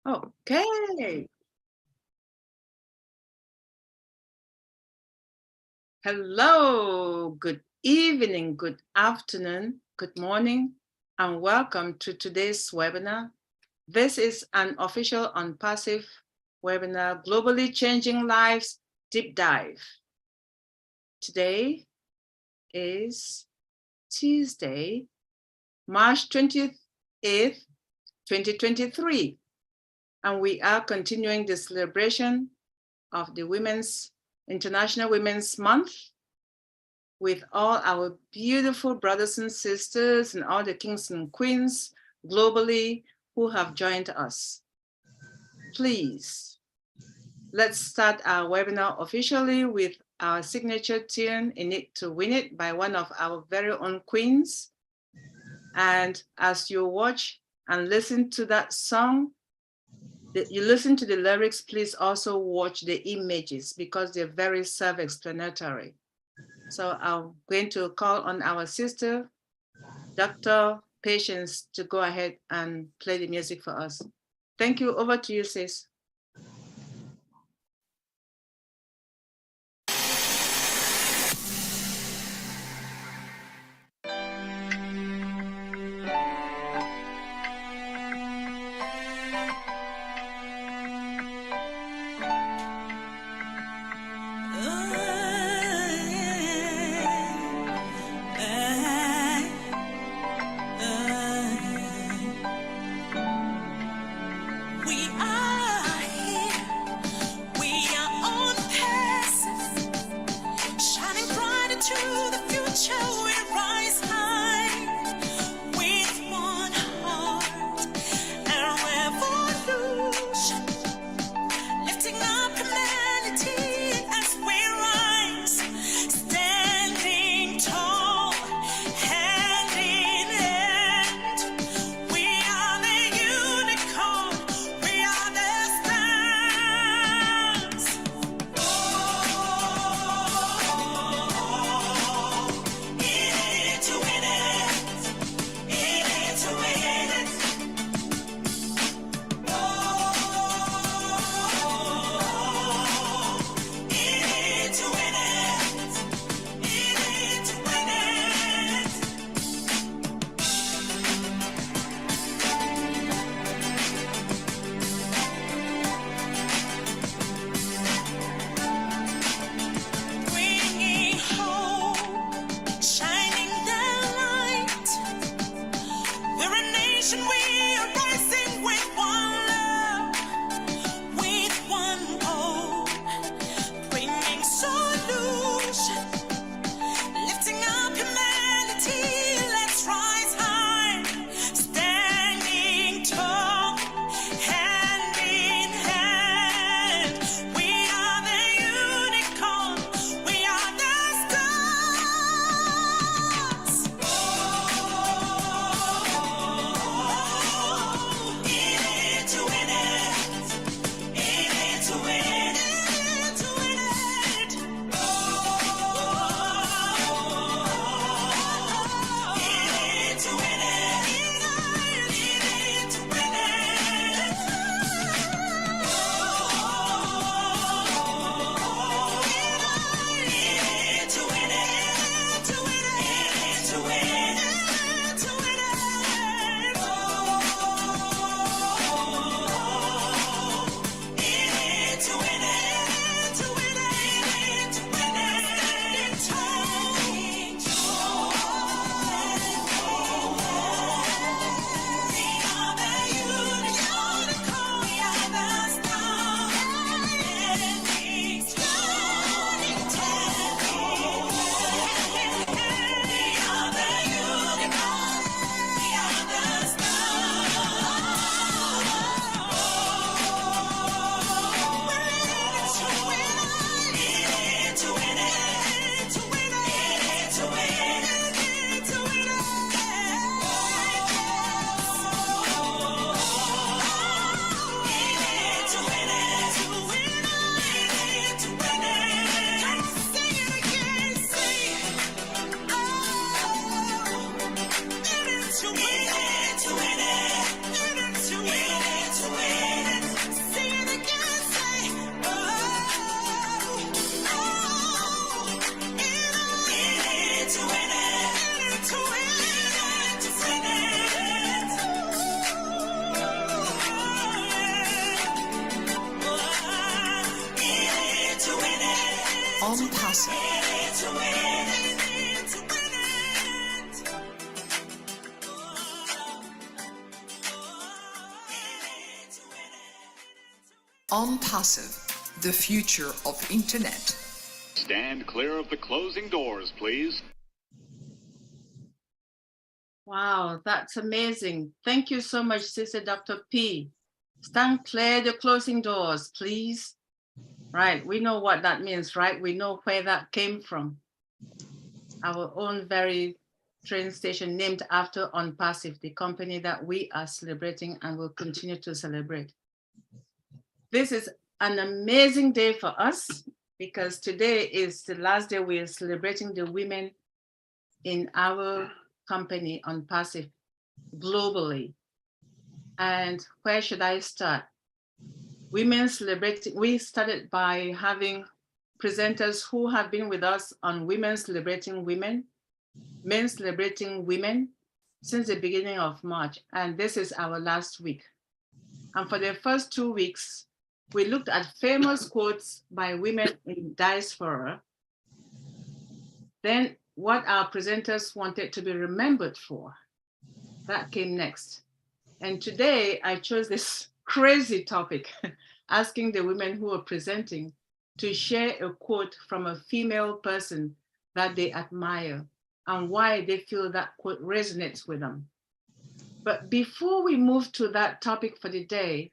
Okay. Hello, good evening, good afternoon, good morning, and welcome to today's webinar. This is an official ONPASSIVE webinar, Globally Changing Lives Deep Dive. Today is Tuesday, March 28th, 2023, and we are continuing the celebration of the International Women's Month with all our beautiful brothers and sisters and all the kings and queens globally who have joined us. Please, let's start our webinar officially with our signature tune, In It to Win It, by one of our very own queens. And as you watch and listen to that song, you listen to the lyrics, please also watch the images because they're very self-explanatory. So I'm going to call on our sister, Dr. Patience, to go ahead and play the music for us. Thank you. Over to you, sis. To ONPASSIVE, the future of Internet. Stand clear of the closing doors, please. Wow, that's amazing. Thank you so much, Sister Dr. P. Stand clear the closing doors, please. Right, we know what that means, right? We know where that came from. Our own very train station named after ONPASSIVE, the company that we are celebrating and will continue to celebrate. This is an amazing day for us because today is the last day we are celebrating the women in our company ONPASSIVE globally. And where should I start? Women celebrating, we started by having presenters who have been with us on Women Celebrating Women, Men Celebrating Women since the beginning of March. And this is our last week. And for the first 2 weeks, we looked at famous quotes by women in diaspora. Then what our presenters wanted to be remembered for. That came next. And today I chose this crazy topic, asking the women who are presenting to share a quote from a female person that they admire and why they feel that quote resonates with them. But before we move to that topic for the day,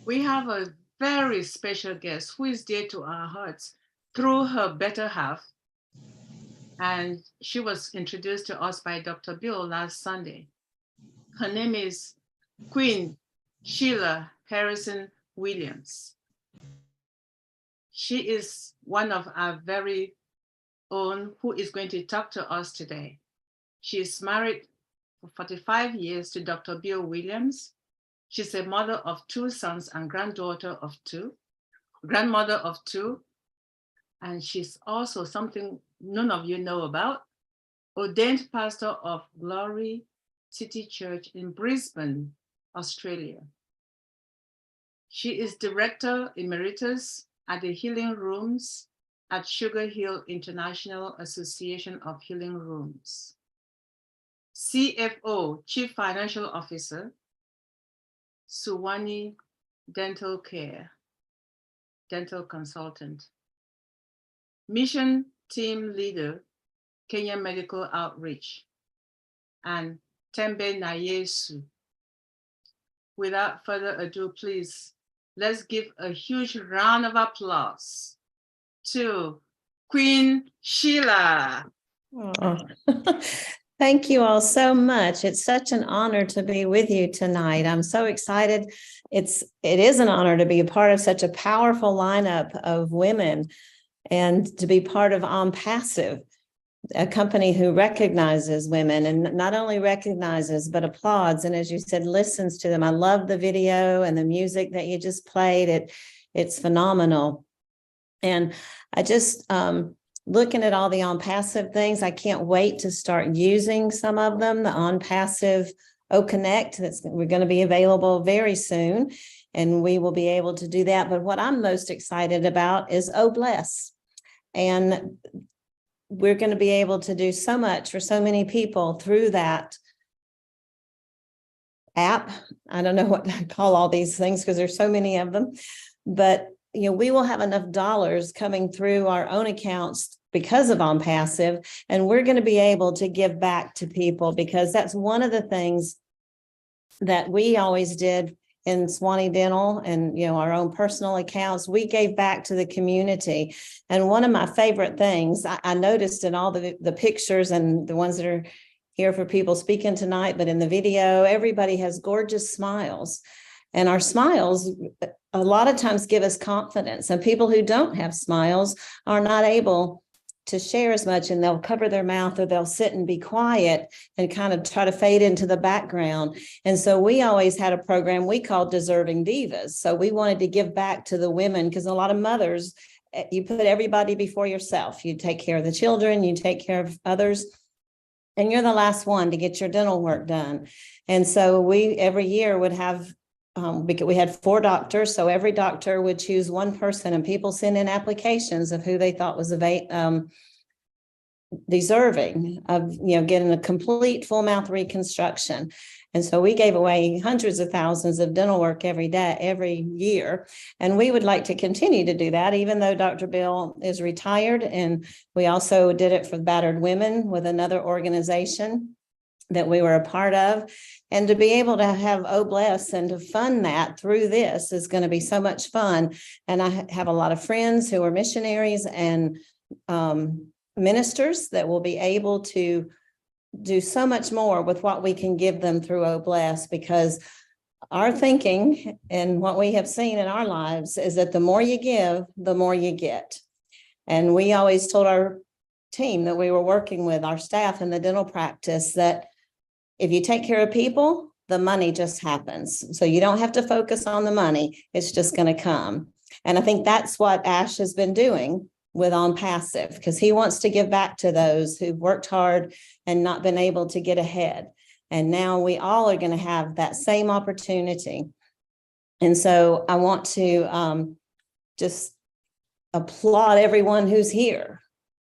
we have a very special guest who is dear to our hearts through her better half. And she was introduced to us by Dr. Bill last Sunday. Her name is Queen Sheila Harrison Williams. She is one of our very own who is going to talk to us today. She is married for 45 years to Dr. Bill Williams. She's a mother of 2 sons and grandmother of 2. And she's also something none of you know about, ordained pastor of Glory City Church in Brisbane, Australia. She is director emeritus at the Healing Rooms at Sugar Hill International Association of Healing Rooms. CFO, Chief Financial Officer, Suwannee Dental Care, dental consultant. Mission team leader, Kenya Medical Outreach, and Tembe Nayesu. Without further ado, please, let's give a huge round of applause to Queen Sheila. Oh. Thank you all so much. It's such an honor to be with you tonight. I'm so excited. It is an honor to be a part of such a powerful lineup of women and to be part of ONPASSIVE, a company who recognizes women and not only recognizes, but applauds. And as you said, listens to them. I love the video and the music that you just played. It's phenomenal. And I just, looking at all the ONPASSIVE things, I can't wait to start using some of them. The ONPASSIVE Connect, we're going to be available very soon, and we will be able to do that. But what I'm most excited about is Bless. And we're going to be able to do so much for so many people through that app. I don't know what to call all these things because there's so many of them, but we will have enough dollars coming through our own accounts because of ONPASSIVE, and we're going to be able to give back to people, because that's one of the things that we always did in Suwannee Dental and, our own personal accounts. We gave back to the community. And one of my favorite things I noticed in all the pictures and the ones that are here for people speaking tonight, but in the video, everybody has gorgeous smiles. And our smiles a lot of times give us confidence. And people who don't have smiles are not able to share as much, and they'll cover their mouth or they'll sit and be quiet and kind of try to fade into the background. And so we always had a program we called Deserving Divas. So we wanted to give back to the women, because a lot of mothers, you put everybody before yourself. You take care of the children, you take care of others, and you're the last one to get your dental work done. And so we every year would have we had 4 doctors, so every doctor would choose one person, and people send in applications of who they thought was deserving of, getting a complete full mouth reconstruction. And so we gave away hundreds of thousands of dental work every year. And we would like to continue to do that, even though Dr. Bill is retired. And we also did it for battered women with another organization that we were a part of. And to be able to have Bless and to fund that through this is going to be so much fun. And I have a lot of friends who are missionaries and ministers that will be able to do so much more with what we can give them through Bless, because our thinking and what we have seen in our lives is that the more you give, the more you get. And we always told our team that we were working with, our staff in the dental practice, that if you take care of people, the money just happens. So you don't have to focus on the money. It's just going to come. And I think that's what Ash has been doing with ONPASSIVE, because he wants to give back to those who've worked hard and not been able to get ahead. And now we all are going to have that same opportunity. And so I want to just applaud everyone who's here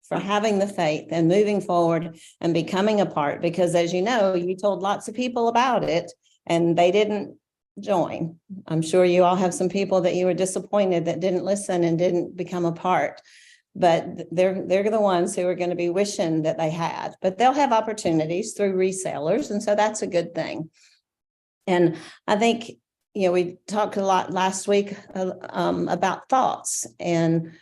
for having the faith and moving forward and becoming a part, because as you know, you told lots of people about it and they didn't join. I'm sure you all have some people that you were disappointed that didn't listen and didn't become a part. But they're the ones who are going to be wishing that they had, but they'll have opportunities through resellers. And so that's a good thing. And I think, we talked a lot last week about thoughts and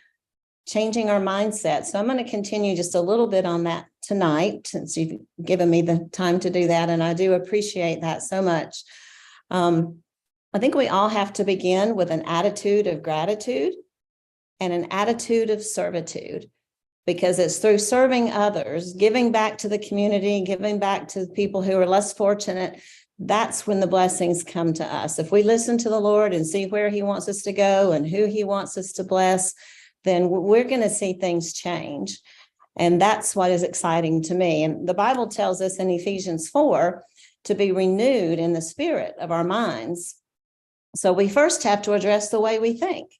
changing our mindset. So I'm going to continue just a little bit on that tonight, since you've given me the time to do that. And I do appreciate that so much. I think we all have to begin with an attitude of gratitude and an attitude of servitude, because it's through serving others, giving back to the community, giving back to people who are less fortunate. That's when the blessings come to us. If we listen to the Lord and see where he wants us to go and who he wants us to bless, then we're going to see things change. And that's what is exciting to me. And the Bible tells us in Ephesians 4 to be renewed in the spirit of our minds. So we first have to address the way we think,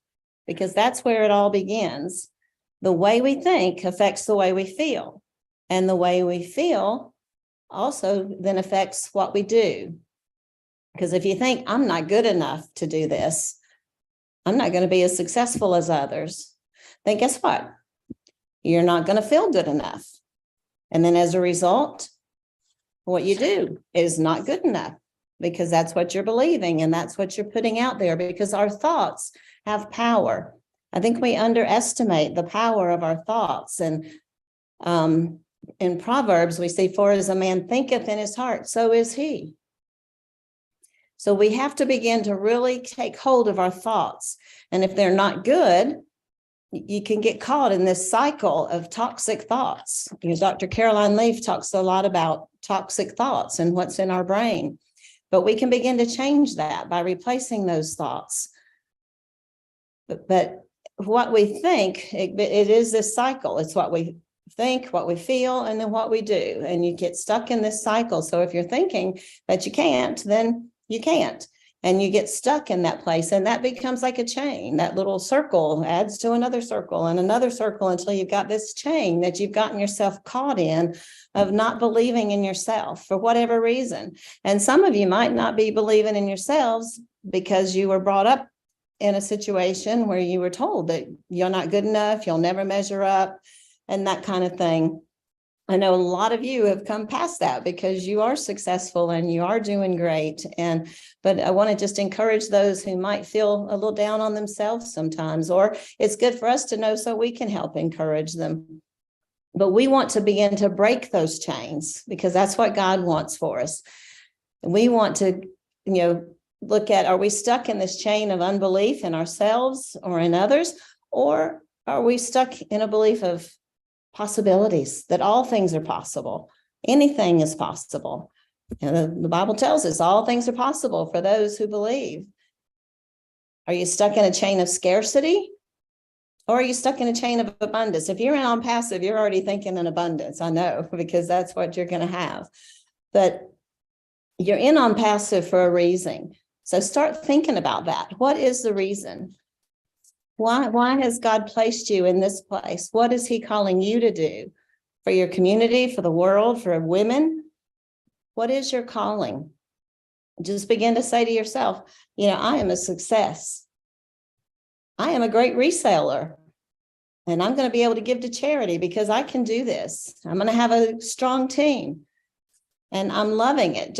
because that's where it all begins. The way we think affects the way we feel. And the way we feel also then affects what we do. Because if you think, I'm not good enough to do this, I'm not going to be as successful as others, then guess what? You're not going to feel good enough. And then as a result, what you do is not good enough, because that's what you're believing and that's what you're putting out there, because our thoughts have power. I think we underestimate the power of our thoughts. And in Proverbs, we see, for as a man thinketh in his heart, so is he. So we have to begin to really take hold of our thoughts. And if they're not good, you can get caught in this cycle of toxic thoughts. Dr. Caroline Leaf talks a lot about toxic thoughts and what's in our brain. But we can begin to change that by replacing those thoughts. But what we think, it is this cycle. It's what we think, what we feel, and then what we do. And you get stuck in this cycle. So if you're thinking that you can't, then you can't. And you get stuck in that place. And that becomes like a chain. That little circle adds to another circle and another circle until you've got this chain that you've gotten yourself caught in of not believing in yourself for whatever reason. And some of you might not be believing in yourselves because you were brought up in a situation where you were told that you're not good enough, you'll never measure up, and that kind of thing. I know a lot of you have come past that because you are successful and you are doing great. But I want to just encourage those who might feel a little down on themselves sometimes, or it's good for us to know so we can help encourage them. But we want to begin to break those chains, because that's what God wants for us. We want to, look at, are we stuck in this chain of unbelief in ourselves or in others? Or are we stuck in a belief of possibilities, that all things are possible? Anything is possible. The Bible tells us all things are possible for those who believe. Are you stuck in a chain of scarcity? Or are you stuck in a chain of abundance? If you're in ONPASSIVE, you're already thinking in abundance. I know, because that's what you're going to have. But you're in ONPASSIVE for a reason. So start thinking about that. What is the reason? Why has God placed you in this place? What is he calling you to do for your community, for the world, for women? What is your calling? Just begin to say to yourself, I am a success. I am a great reseller. And I'm going to be able to give to charity because I can do this. I'm going to have a strong team. And I'm loving it.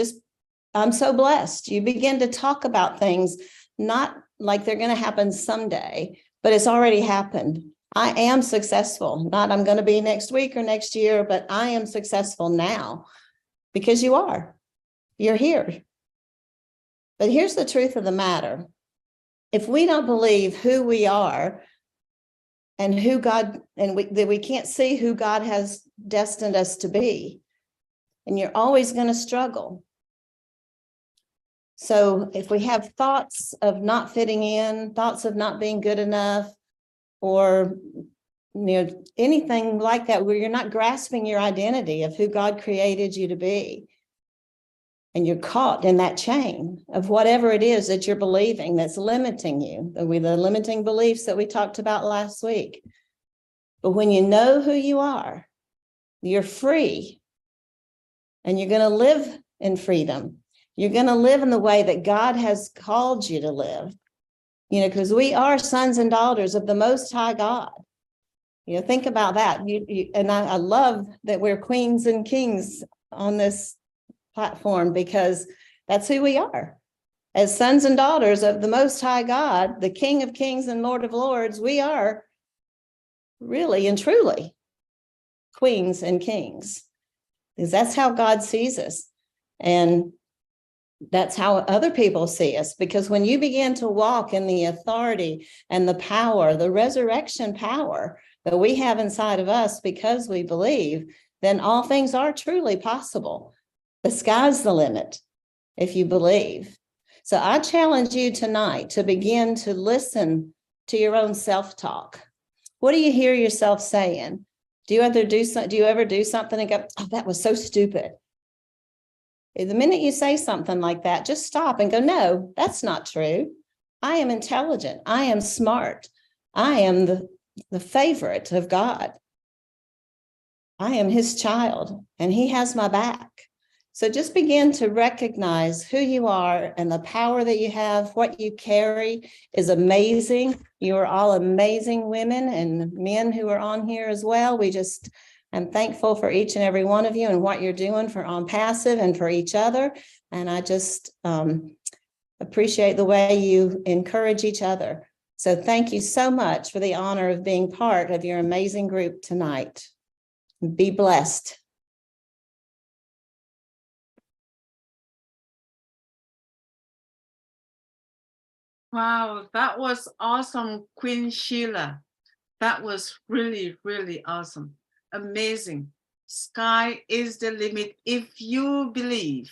I'm so blessed. You begin to talk about things, not like they're going to happen someday, but it's already happened. I am successful, not I'm going to be next week or next year, but I am successful now because you are. You're here. But here's the truth of the matter. If we don't believe who we are and who God, and that we can't see who God has destined us to be, and you're always going to struggle. So if we have thoughts of not fitting in, thoughts of not being good enough, or anything like that, where you're not grasping your identity of who God created you to be, and you're caught in that chain of whatever it is that you're believing that's limiting you, the limiting beliefs that we talked about last week. But when you know who you are, you're free, and you're going to live in freedom. You're going to live in the way that God has called you to live, because we are sons and daughters of the Most High God. Think about that. And I love that we're queens and kings on this platform, because that's who we are. As sons and daughters of the Most High God, the King of Kings and Lord of Lords, we are really and truly queens and kings, because that's how God sees us. And that's how other people see us, because when you begin to walk in the authority and the power, the resurrection power that we have inside of us because we believe, then all things are truly possible. The sky's the limit if you believe. So I challenge you tonight to begin to listen to your own self-talk. What do you hear yourself saying? Do you ever do something and go, oh, that was so stupid? The minute you say something like that, just stop and go, no, that's not true. I am intelligent. I am smart. I am the favorite of God. I am his child, and he has my back. So just begin to recognize who you are and the power that you have. What you carry is amazing. You are all amazing women and men who are on here as well. I'm thankful for each and every one of you and what you're doing for ONPASSIVE and for each other. And I just appreciate the way you encourage each other. So thank you so much for the honor of being part of your amazing group tonight. Be blessed. Wow, that was awesome, Queen Sheila. That was really, really awesome. Amazing. Sky is the limit if you believe.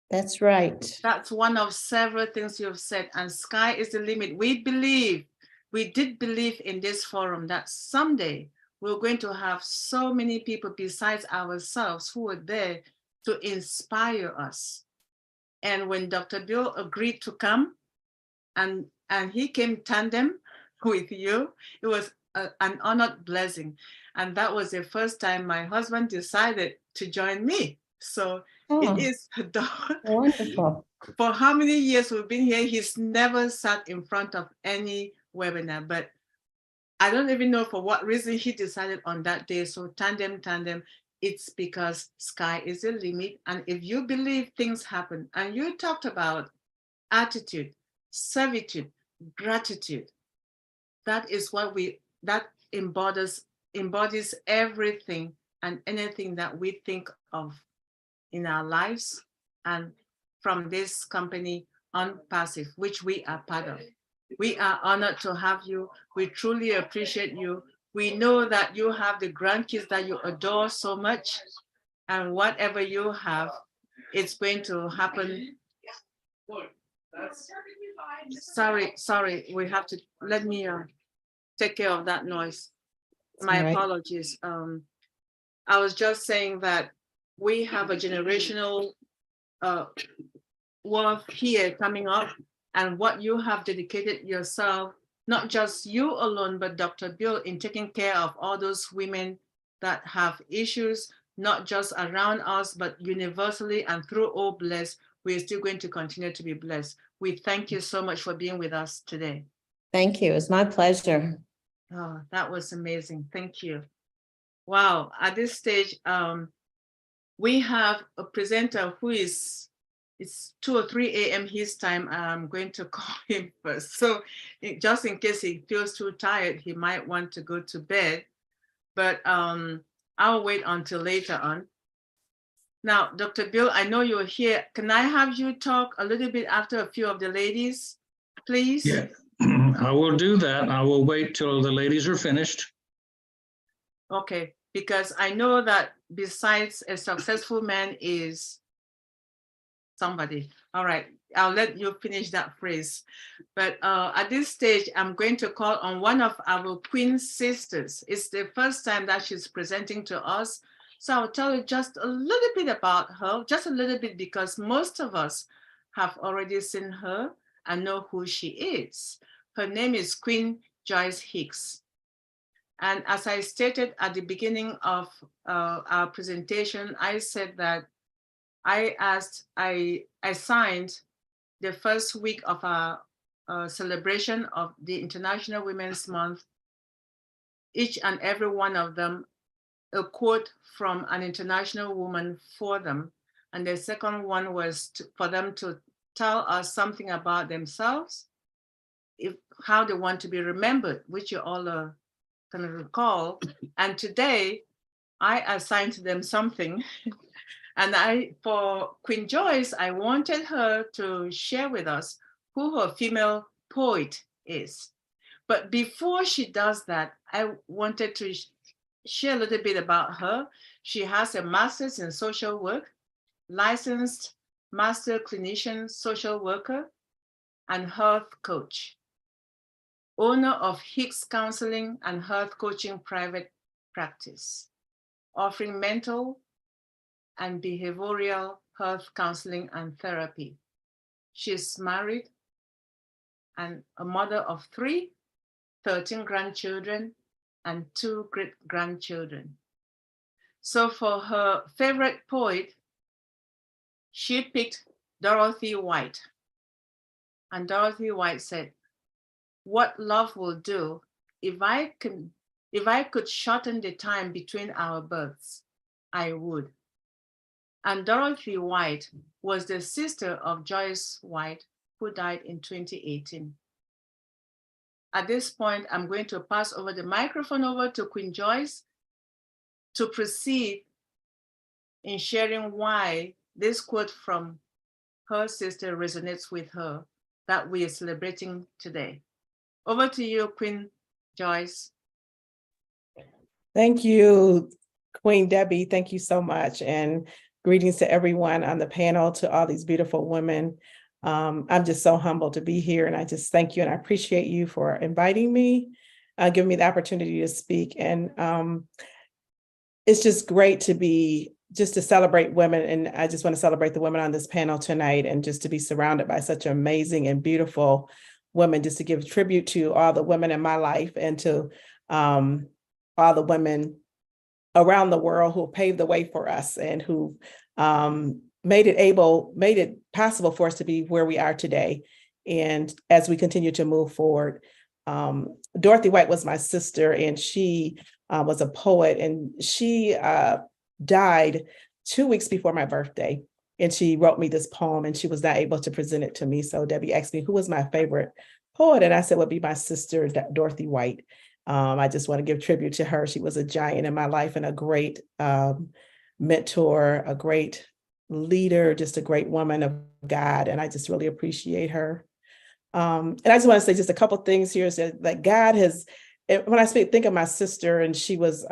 That's right. That's one of several things you've said. And sky is the limit. We did believe in this forum that someday we're going to have so many people besides ourselves who are there to inspire us. And when Dr. Bill agreed to come, and he came tandem with you, it was an honored blessing. And that was the first time my husband decided to join me. So it is wonderful. For how many years we've been here, he's never sat in front of any webinar, but I don't even know for what reason he decided on that day. So tandem, it's because sky is the limit. And if you believe things happen, and you talked about attitude, servitude, gratitude, that is what that embodies everything and anything that we think of in our lives and from this company, ONPASSIVE, which we are part of. We are honored to have you. We truly appreciate you. We know that you have the grandkids that you adore so much, and whatever you have, it's going to happen. Sorry, we have to, let me take care of that noise. My apologies. I was just saying that we have a generational wealth here coming up, and what you have dedicated yourself, not just you alone, but Dr. Bill, in taking care of all those women that have issues, not just around us, but universally, and through all blessed, we're still going to continue to be blessed. We thank you so much for being with us today. Thank you. It's my pleasure. Oh, that was amazing. Thank you. Wow. At this stage, we have a presenter who is, it's 2 or 3 a.m. his time. I'm going to call him first. So just in case he feels too tired, he might want to go to bed. But I'll wait until later on. Now, Dr. Bill, I know you're here. Can I have you talk a little bit after a few of the ladies, please? Yeah, I will do that. I will wait till the ladies are finished. Okay, because I know that besides a successful man is somebody. All right, I'll let you finish that phrase. But at this stage, I'm going to call on one of our Queen sisters. It's the first time that she's presenting to us. So I'll tell you just a little bit about her, just a little bit, because most of us have already seen her and know who she is. Her name is Queen Joyce Hicks. And as I stated at the beginning of our presentation, I said that I signed the first week of our celebration of the International Women's Month, each and every one of them a quote from an international woman for them. And the second one was for them to tell us something about themselves, how they want to be remembered, which you all can recall. And today I assigned them something. And for Queen Joyce, I wanted her to share with us who her female poet is. But before she does that, I wanted to share a little bit about her. She has a master's in social work, licensed master clinician social worker, and health coach, owner of Hicks Counseling and Health Coaching private practice, offering mental and behavioral health counseling and therapy. She's married and a mother of 3, 13 grandchildren, and 2 great-grandchildren. So for her favorite poet, she picked Dorothy White. And Dorothy White said, "What love will do, if I could shorten the time between our births, I would." And Dorothy White was the sister of Joyce White, who died in 2018. At this point, I'm going to pass over the microphone over to Queen Joyce to proceed in sharing why this quote from her sister resonates with her that we are celebrating today. Over to you, Queen Joyce. Thank you, Queen Debbie. Thank you so much. And greetings to everyone on the panel, to all these beautiful women. I'm just so humbled to be here, and I just thank you and I appreciate you for inviting me, giving me the opportunity to speak. And it's just great to celebrate women. And I just want to celebrate the women on this panel tonight, and just to be surrounded by such amazing and beautiful women, just to give tribute to all the women in my life and to all the women around the world who paved the way for us and who made it possible for us to be where we are today. And as we continue to move forward, Dorothy White was my sister, and she was a poet, and she died 2 weeks before my birthday. And she wrote me this poem, and she was not able to present it to me. So Debbie asked me who was my favorite poet, and I said, would be my sister, Dorothy White. I just want to give tribute to her. She was a giant in my life and a great mentor, a great leader, just a great woman of God. And I just really appreciate her. And I just want to say just a couple things here, is that God has, when I think of my sister, and she was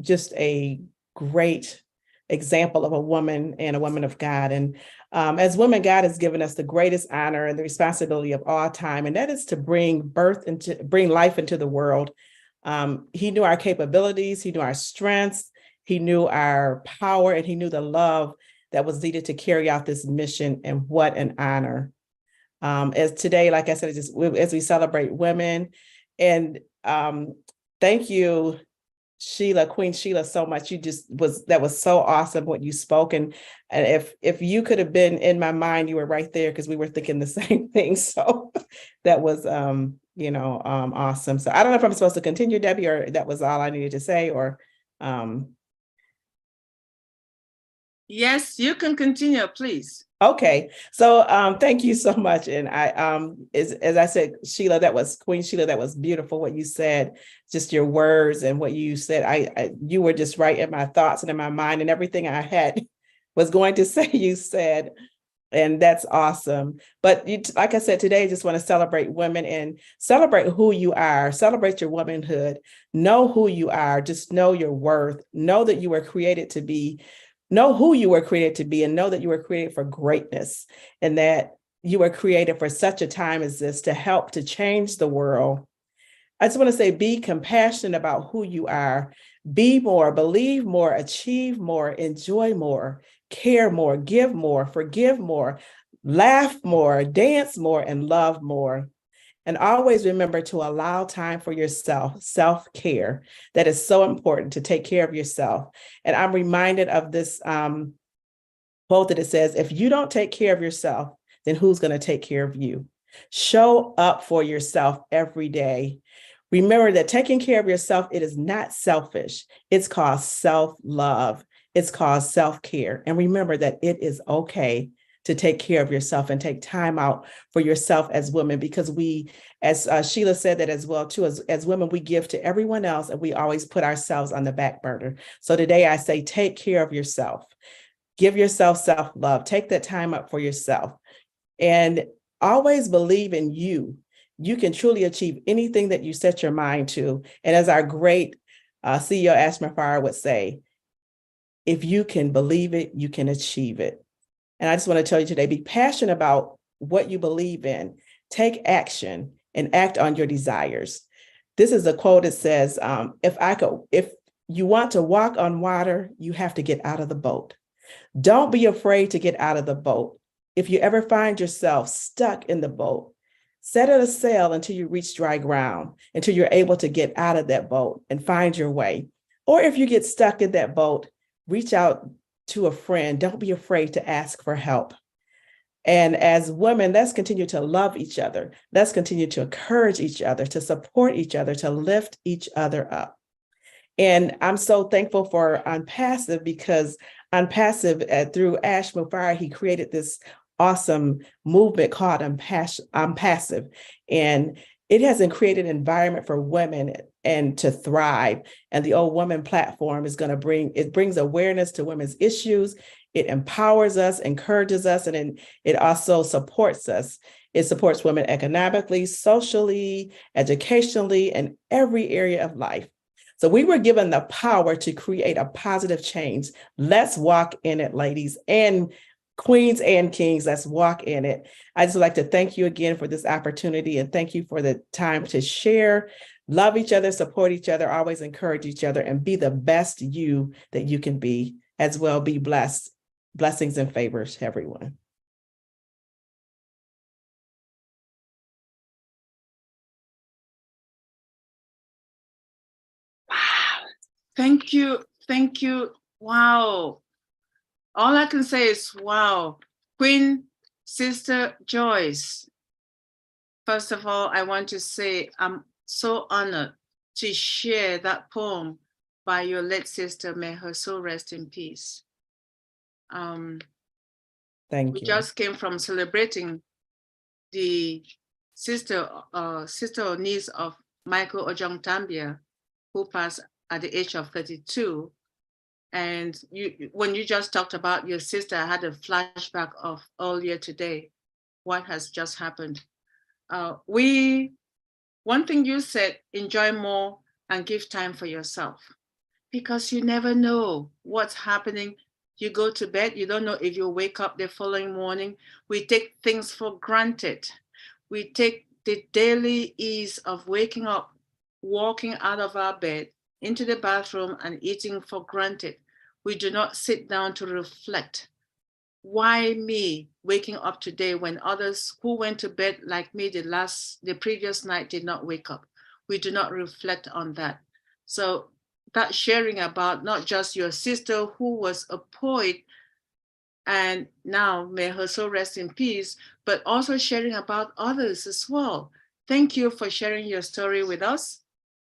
just a great example of a woman and a woman of God. And as women, God has given us the greatest honor and the responsibility of all time, and that is to bring life into the world. He knew our capabilities, he knew our strengths, he knew our power, and he knew the love that was needed to carry out this mission. And what an honor. As today, like I said, as we celebrate women, and thank you, Queen Sheila, so much. That was so awesome what you spoke. And if you could have been in my mind, you were right there because we were thinking the same thing. So that was awesome. So I don't know if I'm supposed to continue, Debbie, or that was all I needed to say, or Yes, you can continue, please. okay. So thank you so much. And I as I said, Sheila, that was Queen Sheila, that was beautiful what you said, just your words and what you said. You were just right in my thoughts and in my mind, and everything I had was going to say, you said. And that's awesome. But like I said, today, I just want to celebrate women and celebrate who you are, celebrate your womanhood, know who you are, just know your worth, know that you were created to be, know who you were created to be, and know that you were created for greatness, and that you were created for such a time as this to help to change the world. I just want to say, be compassionate about who you are, be more, believe more, achieve more, enjoy more, care more, give more, forgive more, laugh more, dance more, and love more. And always remember to allow time for yourself, self-care. That is so important, to take care of yourself. And I'm reminded of this quote that it says, if you don't take care of yourself, then who's going to take care of you? Show up for yourself every day. Remember that taking care of yourself, it is not selfish. It's called self-love. It's called self-care. And remember that it is okay to take care of yourself and take time out for yourself as women, because we, as Sheila said that as well too, as women, we give to everyone else and we always put ourselves on the back burner. So today I say, take care of yourself. Give yourself self-love. Take that time up for yourself. And always believe in you. You can truly achieve anything that you set your mind to. And as our great CEO Ashma Farah would say, if you can believe it, you can achieve it. And I just want to tell you today, be passionate about what you believe in, take action, and act on your desires. This is a quote that says, if you want to walk on water, you have to get out of the boat. Don't be afraid to get out of the boat. If you ever find yourself stuck in the boat, set it a sail until you reach dry ground, until you're able to get out of that boat and find your way. Or if you get stuck in that boat, reach out to a friend. Don't be afraid to ask for help. And as women, let's continue to love each other. Let's continue to encourage each other, to support each other, to lift each other up. And I'm so thankful for ONPASSIVE, because ONPASSIVE, through Ashma Farah, he created this awesome movement called ONPASSIVE. And it has created an environment for women and to thrive. And the Old Woman platform is going to brings awareness to women's issues. It empowers us, encourages us, and it also supports us. It supports women economically, socially, educationally, and every area of life. So we were given the power to create a positive change. Let's walk in it, ladies and queens and kings. Let's walk in it. I just would like to thank you again for this opportunity, and thank you for the time to share, love each other, support each other, always encourage each other, and be the best you that you can be as well. Be blessed. Blessings and favors to everyone. Wow. Thank you. Thank you. Wow. All I can say is, wow. Queen Sister Joyce, first of all, I want to say I'm so honored to share that poem by your late sister. May her soul rest in peace. Thank we you. just came from celebrating the sister or niece of Michael Ojong Tambia, who passed at the age of 32. And when you just talked about your sister, I had a flashback of earlier today, what has just happened. One thing you said, enjoy more and give time for yourself, because you never know what's happening. You go to bed, you don't know if you'll wake up the following morning. We take things for granted. We take the daily ease of waking up, walking out of our bed, into the bathroom and eating for granted. We do not sit down to reflect. Why me waking up today when others who went to bed like me the previous night did not wake up? We do not reflect on that. So that sharing about not just your sister who was a poet and now may her soul rest in peace, but also sharing about others as well. Thank you for sharing your story with us.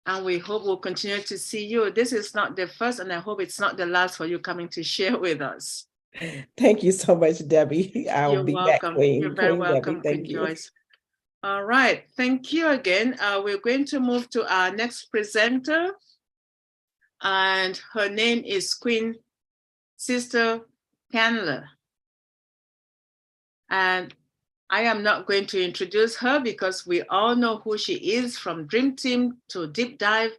And we hope we'll continue to see you. This is not the first, and I hope it's not the last for you coming to share with us. Thank you so much, Debbie. I'll You're be back, welcome. Queen. You're very Queen welcome, Debbie, Queen thank you. Joyce. All right, thank you again. We're going to move to our next presenter, and her name is Queen Sister Candler. And I am not going to introduce her because we all know who she is, from Dream Team to Deep Dive.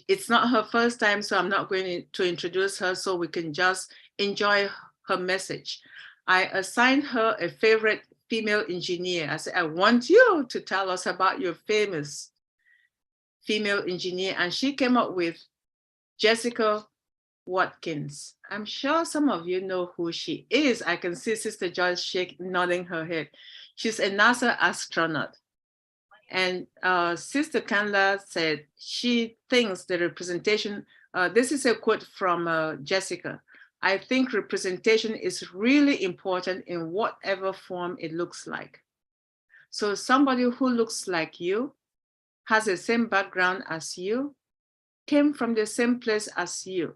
It's not her first time, so I'm not going to introduce her, so we can just enjoy her message. I assigned her a favorite female engineer. I said, I want you to tell us about your famous female engineer. And she came up with Jessica Watkins. I'm sure some of you know who she is. I can see Sister Joyce nodding her head. She's a NASA astronaut. And Sister Candler said she thinks the representation, this is a quote from Jessica, I think representation is really important in whatever form it looks like. So somebody who looks like you, has the same background as you, came from the same place as you,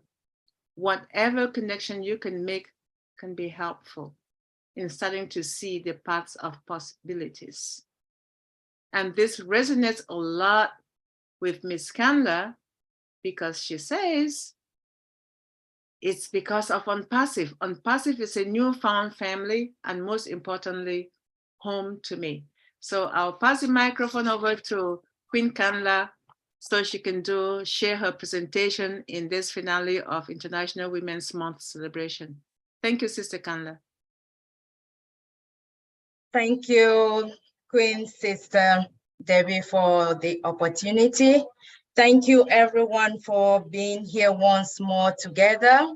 whatever connection you can make can be helpful in starting to see the paths of possibilities. And this resonates a lot with Miss Candler because she says it's because of ONPASSIVE. ONPASSIVE is a newfound family and most importantly, home to me. So I'll pass the microphone over to Queen Candler so she can share her presentation in this finale of International Women's Month celebration. Thank you, Sister Candler. Thank you, Queen Sister Debbie, for the opportunity. Thank you, everyone, for being here once more together.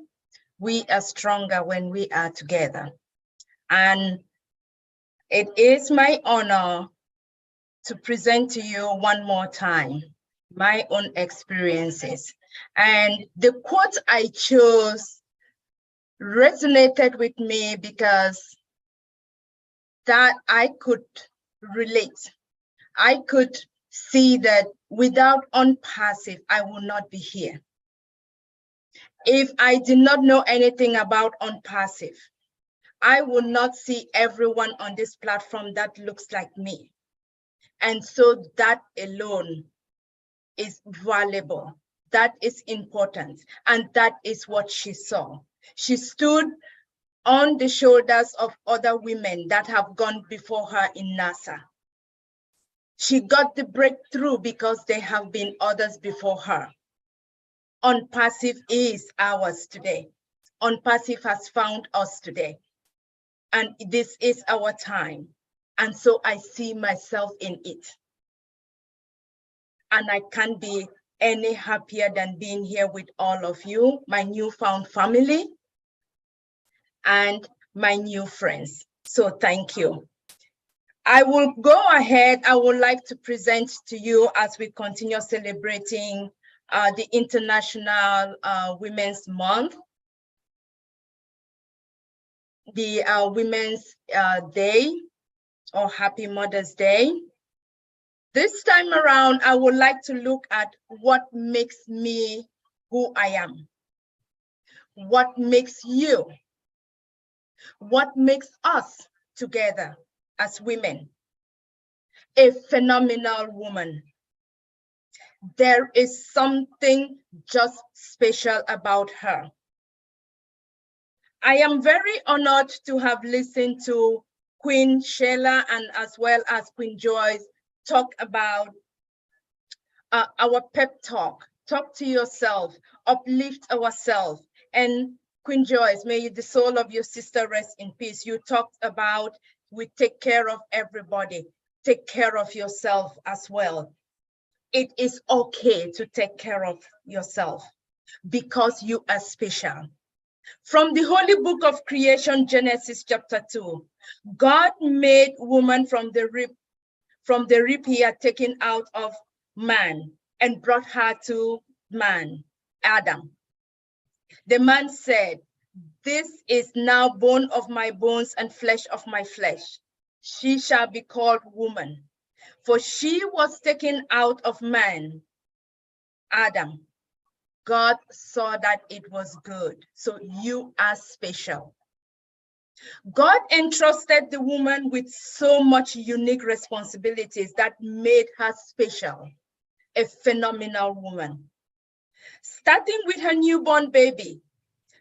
We are stronger when we are together. And it is my honor to present to you one more time my own experiences. And the quote I chose resonated with me because that I could relate. I could see that without ONPASSIVE, I would not be here. If I did not know anything about ONPASSIVE, I would not see everyone on this platform that looks like me. And so that alone is valuable. That is important. And that is what she saw. She stood on the shoulders of other women that have gone before her in NASA. She got the breakthrough because there have been others before her. ONPASSIVE is ours today. ONPASSIVE has found us today. And this is our time. And so I see myself in it. And I can't be any happier than being here with all of you, my newfound family, and my new friends. So thank you. I will go ahead. I would like to present to you as we continue celebrating the International Women's Month, the Women's Day, or Happy Mother's Day. This time around, I would like to look at what makes me who I am. What makes you? What makes us together as women? A phenomenal woman. There is something just special about her. I am very honored to have listened to Queen Sheila and as well as Queen Joyce talk about our pep talk. Talk to yourself, uplift ourselves. And Queen Joyce, may the soul of your sister rest in peace. You talked about we take care of everybody. Take care of yourself as well. It is okay to take care of yourself because you are special. From the Holy Book of Creation, Genesis chapter 2, God made woman from the rib he had taken out of man and brought her to man. Adam. The man said, "This is now bone of my bones and flesh of my flesh. She shall be called woman, for she was taken out of man, Adam. God saw that it was good." So you are special. God entrusted the woman with so much unique responsibilities that made her special, a phenomenal woman. Starting with her newborn baby,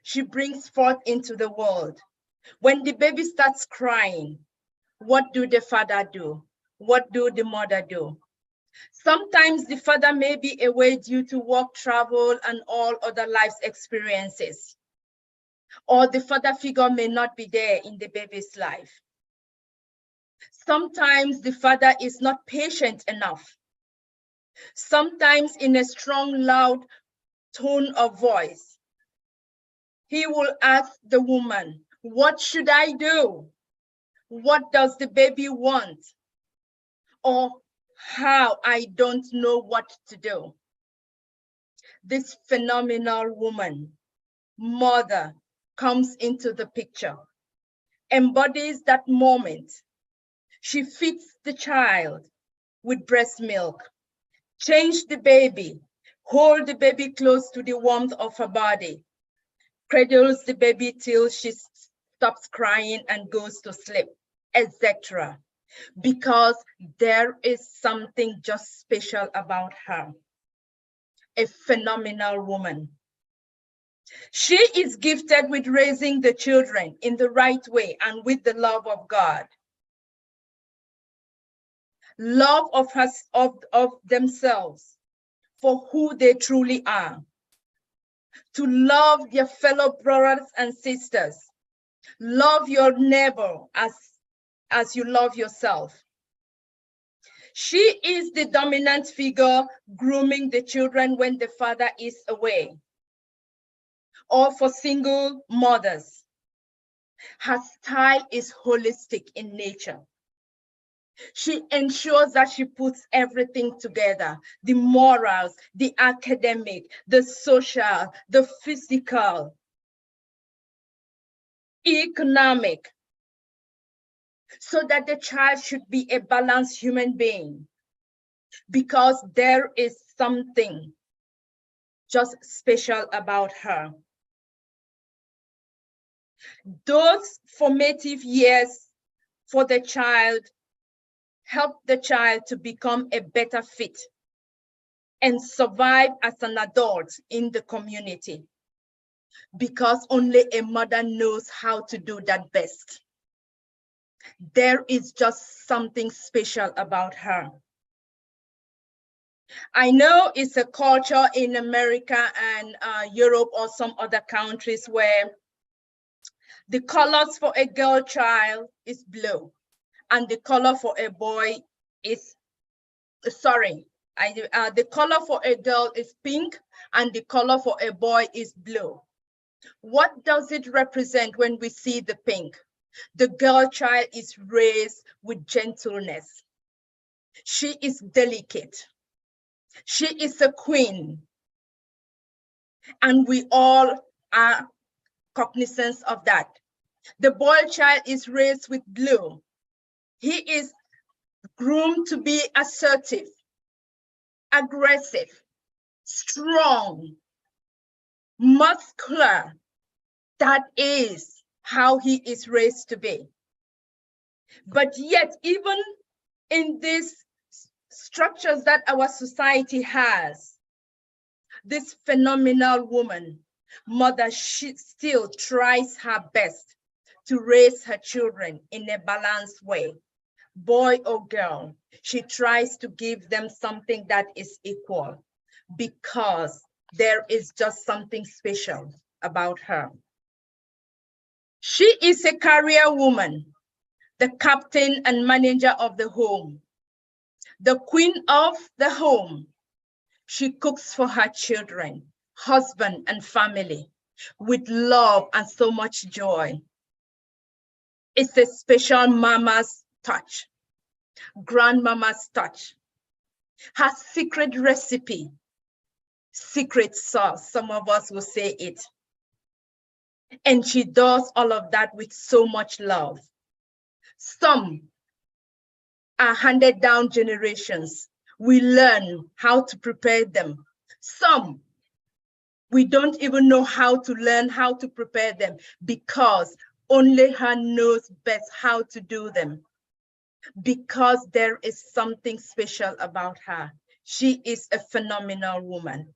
she brings forth into the world. When the baby starts crying, what do the father do? What do the mother do? Sometimes the father may be away due to work, travel, and all other life's experiences. Or the father figure may not be there in the baby's life. Sometimes the father is not patient enough. Sometimes in a strong, loud tone of voice, he will ask the woman, "What should I do? What does the baby want?" Or, "How? I don't know what to do." This phenomenal woman, mother, comes into the picture, embodies that moment. She feeds the child with breast milk, change the baby, hold the baby close to the warmth of her body, cradles the baby till she stops crying and goes to sleep, etc. Because there is something just special about her. A phenomenal woman. She is gifted with raising the children in the right way and with the love of God. Love of themselves for who they truly are. To love their fellow brothers and sisters. Love your neighbor as you love yourself. She is the dominant figure grooming the children when the father is away. Or for single mothers. Her style is holistic in nature. She ensures that she puts everything together, the morals, the academic, the social, the physical, economic, so that the child should be a balanced human being, because there is something just special about her. Those formative years for the child help the child to become a better fit and survive as an adult in the community, because only a mother knows how to do that best. There is just something special about her. I know it's a culture in America and Europe or some other countries where the colors for a girl child is blue and the color for a boy is, the color for a girl is pink and the color for a boy is blue. What does it represent when we see the pink? The girl child is raised with gentleness. She is delicate. She is a queen. And we all are cognizant of that. The boy child is raised with blue. He is groomed to be assertive, aggressive, strong, muscular. That is how he is raised to be. But yet, even in these structures that our society has, this phenomenal woman, mother, she still tries her best to raise her children in a balanced way. Boy or girl, she tries to give them something that is equal, because there is just something special about her. She is a career woman, the captain and manager of the home, the queen of the home. She cooks for her children, husband, and family with love and so much joy. It's a special mama's touch, grandmama's touch. Her secret recipe secret sauce, some of us will say it. And she does all of that with so much love. Some are handed down generations. We learn how to prepare them. Some, we don't even know how to learn how to prepare them because only her knows best how to do them. Because there is something special about her. She is a phenomenal woman.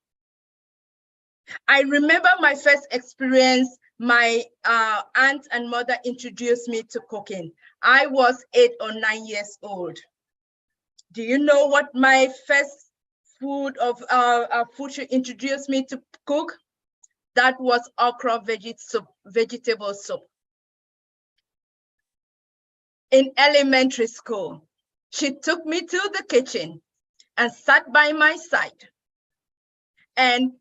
I remember my first experience, my aunt and mother introduced me to cooking. I was 8 or 9 years old. Do you know what my first food she introduced me to cook? That was okra vegetable soup. In elementary school, she took me to the kitchen and sat by my side and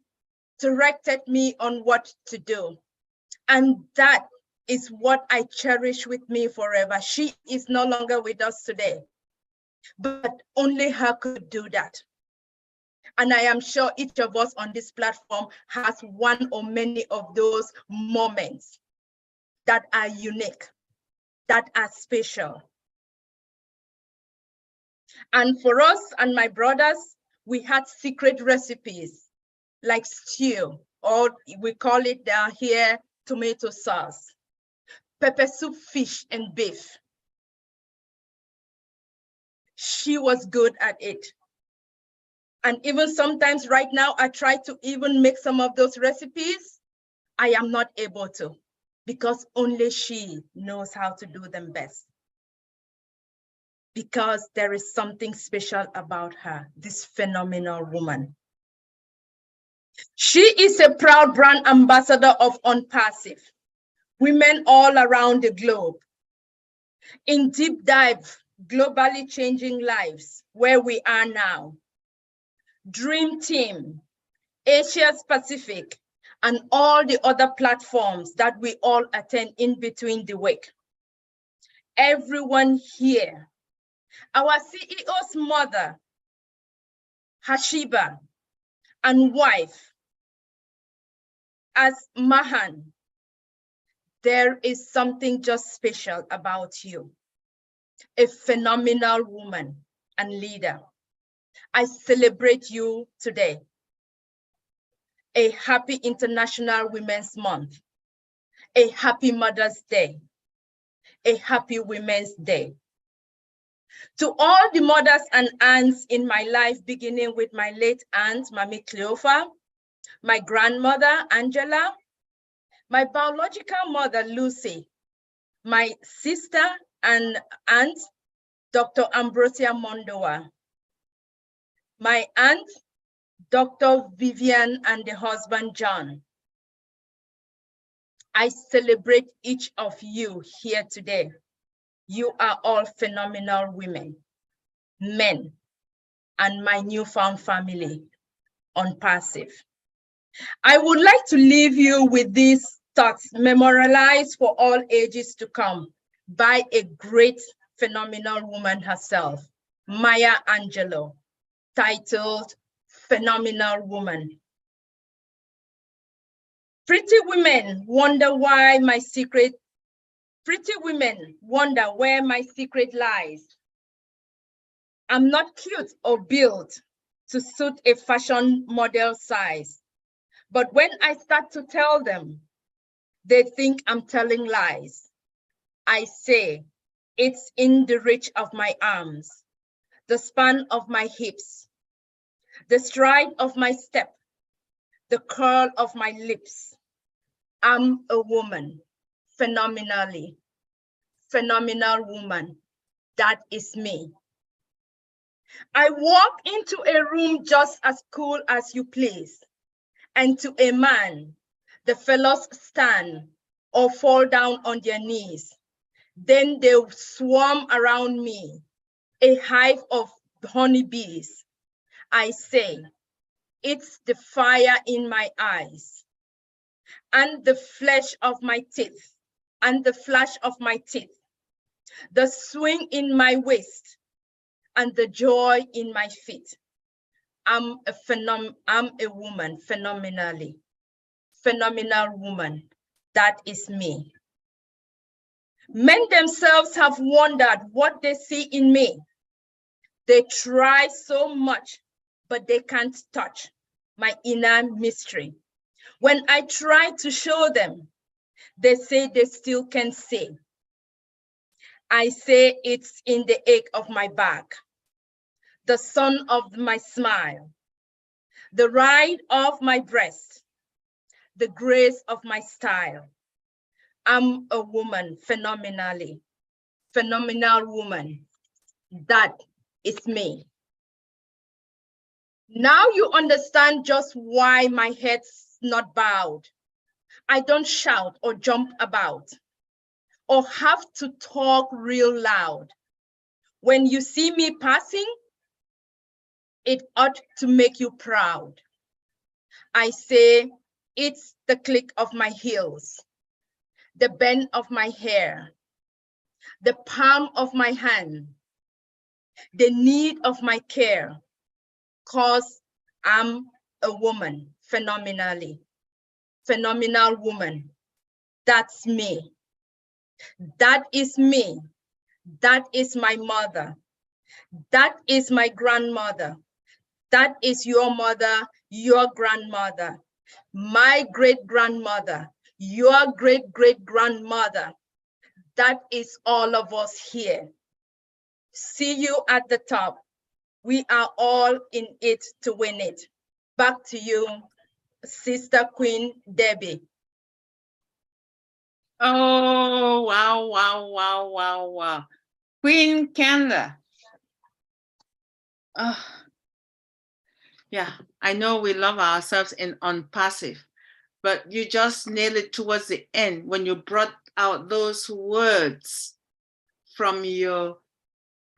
directed me on what to do. And that is what I cherish with me forever. She is no longer with us today, but only her could do that. And I am sure each of us on this platform has one or many of those moments that are unique, that are special. And for us and my brothers, we had secret recipes like stew, or we call it down here tomato sauce, pepper soup, fish and beef. She was good at it. And even sometimes right now, I try to even make some of those recipes. I am not able to because only she knows how to do them best. Because there is something special about her, this phenomenal woman. She is a proud brand ambassador of ONPASSIVE, women all around the globe. In deep dive, globally changing lives, where we are now. Dream Team, Asia Pacific, and all the other platforms that we all attend in between the week. Everyone here, our CEO's mother, Hashiba, and wife, as Mahan, there is something just special about you. A phenomenal woman and leader. I celebrate you today. A happy International Women's Month. A happy Mother's Day. A happy Women's Day. To all the mothers and aunts in my life, beginning with my late aunt, Mami Cleofa, my grandmother, Angela, my biological mother, Lucy, my sister and aunt, Dr. Ambrosia Mondoa, my aunt, Dr. Vivian, and the husband, John. I celebrate each of you here today. You are all phenomenal women, men, and my newfound family, ONPASSIVE. I would like to leave you with these thoughts, memorialized for all ages to come by a great, phenomenal woman herself, Maya Angelou, titled Phenomenal Woman. Pretty women wonder why my secret, pretty women wonder where my secret lies. I'm not cute or built to suit a fashion model size. But when I start to tell them, they think I'm telling lies. I say, it's in the reach of my arms, the span of my hips, the stride of my step, the curl of my lips. I'm a woman, phenomenal woman. That is me. I walk into a room just as cool as you please. And to a man, the fellows stand or fall down on their knees. Then they swarm around me, a hive of honeybees. I say, it's the fire in my eyes, and the flesh of my teeth, and the flash of my teeth, the swing in my waist, and the joy in my feet. I'm a woman, phenomenal woman. That is me. Men themselves have wondered what they see in me. They try so much, but they can't touch my inner mystery. When I try to show them, they say they still can't see. I say it's in the ache of my back, the sun of my smile, the ride of my breast, the grace of my style. I'm a woman, phenomenal woman. That is me. Now you understand just why my head's not bowed. I don't shout or jump about or have to talk real loud. When you see me passing, it ought to make you proud. I say it's the click of my heels, the bend of my hair, the palm of my hand, the need of my care, 'cause I'm a woman, phenomenal woman. That's me. That is me. That is my mother. That is my grandmother. That is your mother, your grandmother, my great-grandmother, your great-great-grandmother. That is all of us here. See you at the top. We are all in it to win it. Back to you, Sister Queen Debbie. Oh, wow, wow, wow, wow, wow. Queen Canada. Oh, yeah, I know we love ourselves in ONPASSIVE, but you just nailed it towards the end when you brought out those words from your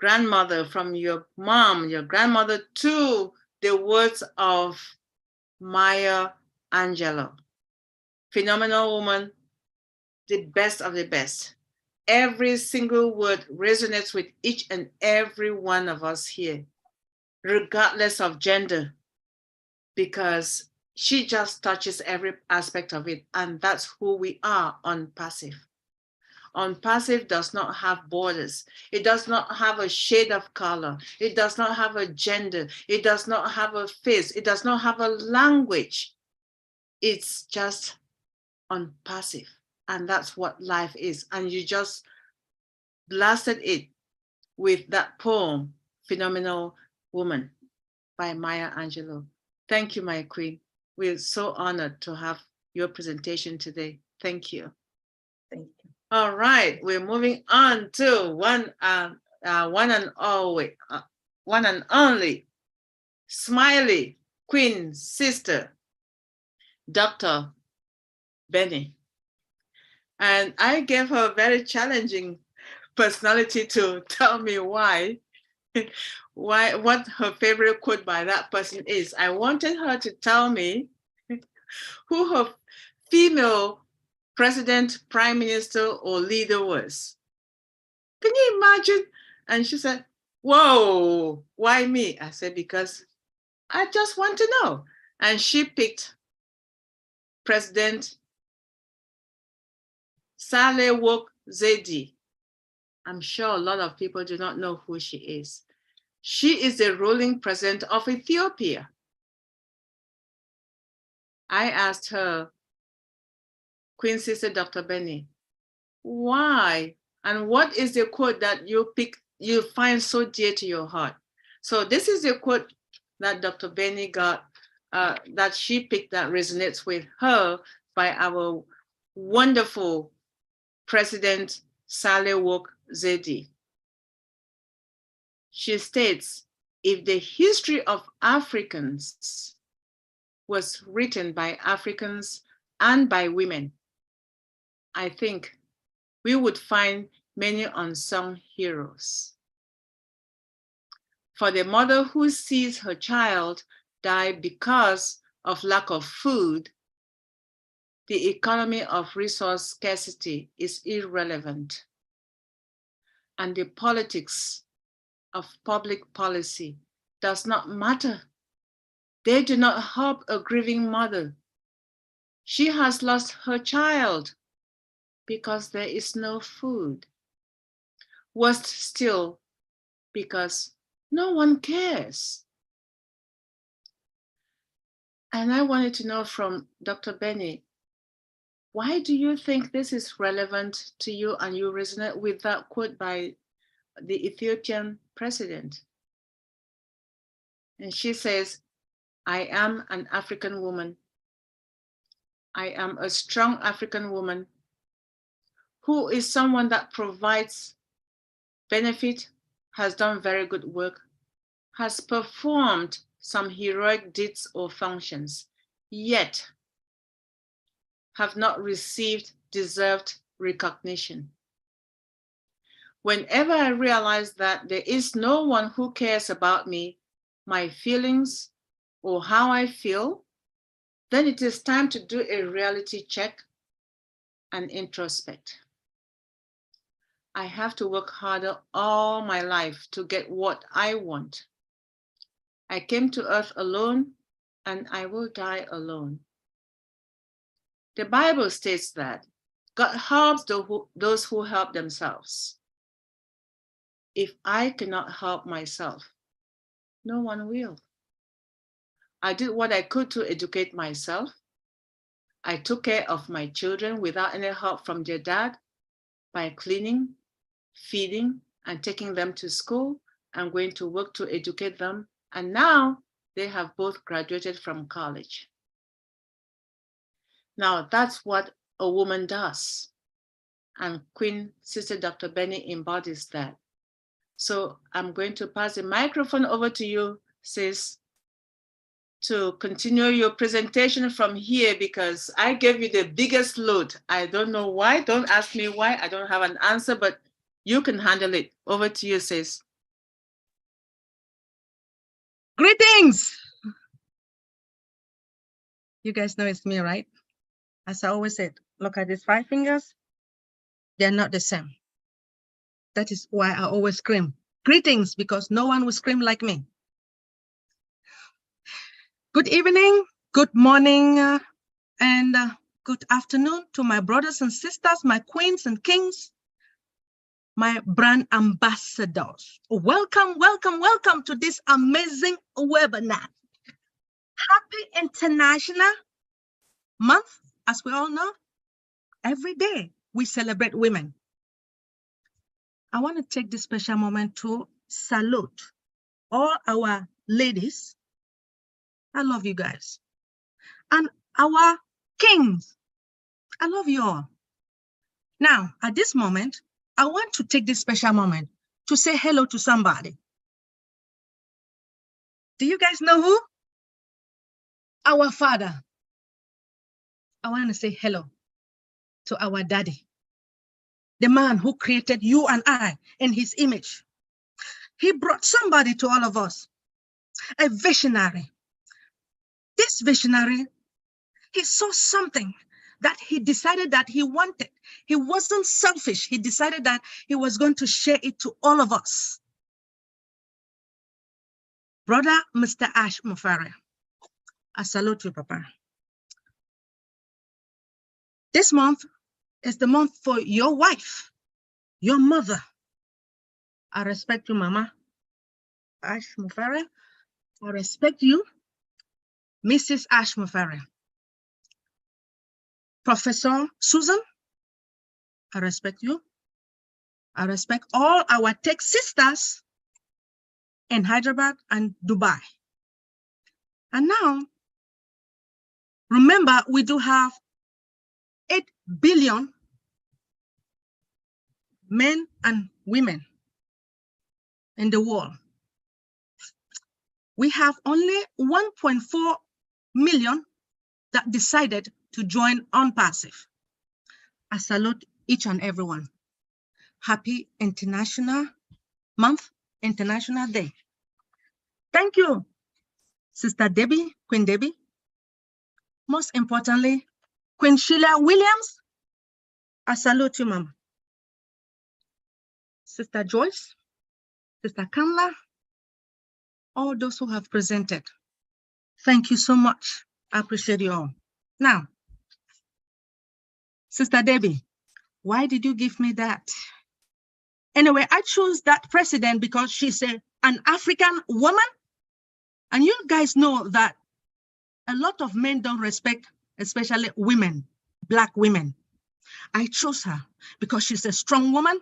grandmother, from your mom, your grandmother, to the words of Maya Angelou. Phenomenal woman, the best of the best. Every single word resonates with each and every one of us here, regardless of gender, because she just touches every aspect of it. And that's who we are ONPASSIVE. ONPASSIVE does not have borders. It does not have a shade of color. It does not have a gender. It does not have a face. It does not have a language. It's just ONPASSIVE. And that's what life is. And you just blasted it with that poem, Phenomenal Woman by Maya Angelou. Thank you, my queen. We're so honored to have your presentation today. Thank you. Thank you. All right, we're moving on to one and only smiley queen sister, Dr. Benny. And I gave her a very challenging personality to tell me what her favorite quote by that person is. I wanted her to tell me who her female president, prime minister, or leader was. Can you imagine? And she said, whoa, why me? I said, because I just want to know. And she picked President Sahle-Work Zewde. I'm sure a lot of people do not know who she is. She is the ruling president of Ethiopia. I asked her, Queen Sister Dr. Benny, why? And what is the quote that you find so dear to your heart? So this is the quote that Dr. Benny got, that she picked that resonates with her by our wonderful President Sahle-Work Zewde. She states, if the history of Africans was written by Africans and by women, I think we would find many unsung heroes. For the mother who sees her child die because of lack of food, the economy of resource scarcity is irrelevant. And the politics of public policy does not matter They do not help a grieving mother. She has lost her child because there is no food. Worse still, because no one cares. And I wanted to know from Dr. Benny, why do you think this is relevant to you and you resonate with that quote by the Ethiopian president? And she says, I am an African woman. I am a strong African woman who is someone that provides benefit, has done very good work, has performed some heroic deeds or functions, yet have not received deserved recognition. Whenever I realize that there is no one who cares about me, my feelings, or how I feel, then it is time to do a reality check and introspect. I have to work harder all my life to get what I want. I came to earth alone and I will die alone. The Bible states that God helps those who help themselves. If I cannot help myself, no one will. I did what I could to educate myself. I took care of my children without any help from their dad by cleaning, feeding, and taking them to school and going to work to educate them. And now they have both graduated from college. Now that's what a woman does. And Queen Sister Dr. Benny embodies that. So I'm going to pass the microphone over to you, sis, to continue your presentation from here, because I gave you the biggest load. I don't know why. Don't ask me why. I don't have an answer, but you can handle it. Over to you, sis. Greetings. You guys know it's me, right? As I always said, look at these 5 fingers. They're not the same. That is why I always scream. Greetings, because no one will scream like me. Good evening, good morning, and good afternoon to my brothers and sisters, my queens and kings, my brand ambassadors. Welcome, welcome, welcome to this amazing webinar. Happy International Month, as we all know. Every day we celebrate women. I want to take this special moment to salute all our ladies. I love you guys. And our kings. I love you all. Now, at this moment, I want to take this special moment to say hello to somebody. Do you guys know who? Our father. I want to say hello to our daddy, the man who created you and I in his image. He brought somebody to all of us, a visionary. This visionary, he saw something that he decided that he wanted. He wasn't selfish. He decided that he was going to share it to all of us. Brother, Mr. Ash Mufare, I salute you, Papa. This month is the month for your wife, your mother. I respect you, Mama Ash Mufare. I respect you, Mrs. Ash Mufare. Professor Susan, I respect you. I respect all our tech sisters in Hyderabad and Dubai. And now, remember, we do have 8 billion men and women in the world. We have only 1.4 million that decided to join ONPASSIVE. I salute each and everyone. Happy International Month, International Day. Thank you, Sister Debbie, Queen Debbie. Most importantly, Queen Sheila Williams. I salute you, Mama. Sister Joyce, Sister Kamla, all those who have presented. Thank you so much. I appreciate you all. Now, Sister Debbie, why did you give me that? Anyway, I chose that president because she's an African woman. And you guys know that a lot of men don't respect, especially women, Black women. I chose her because she's a strong woman.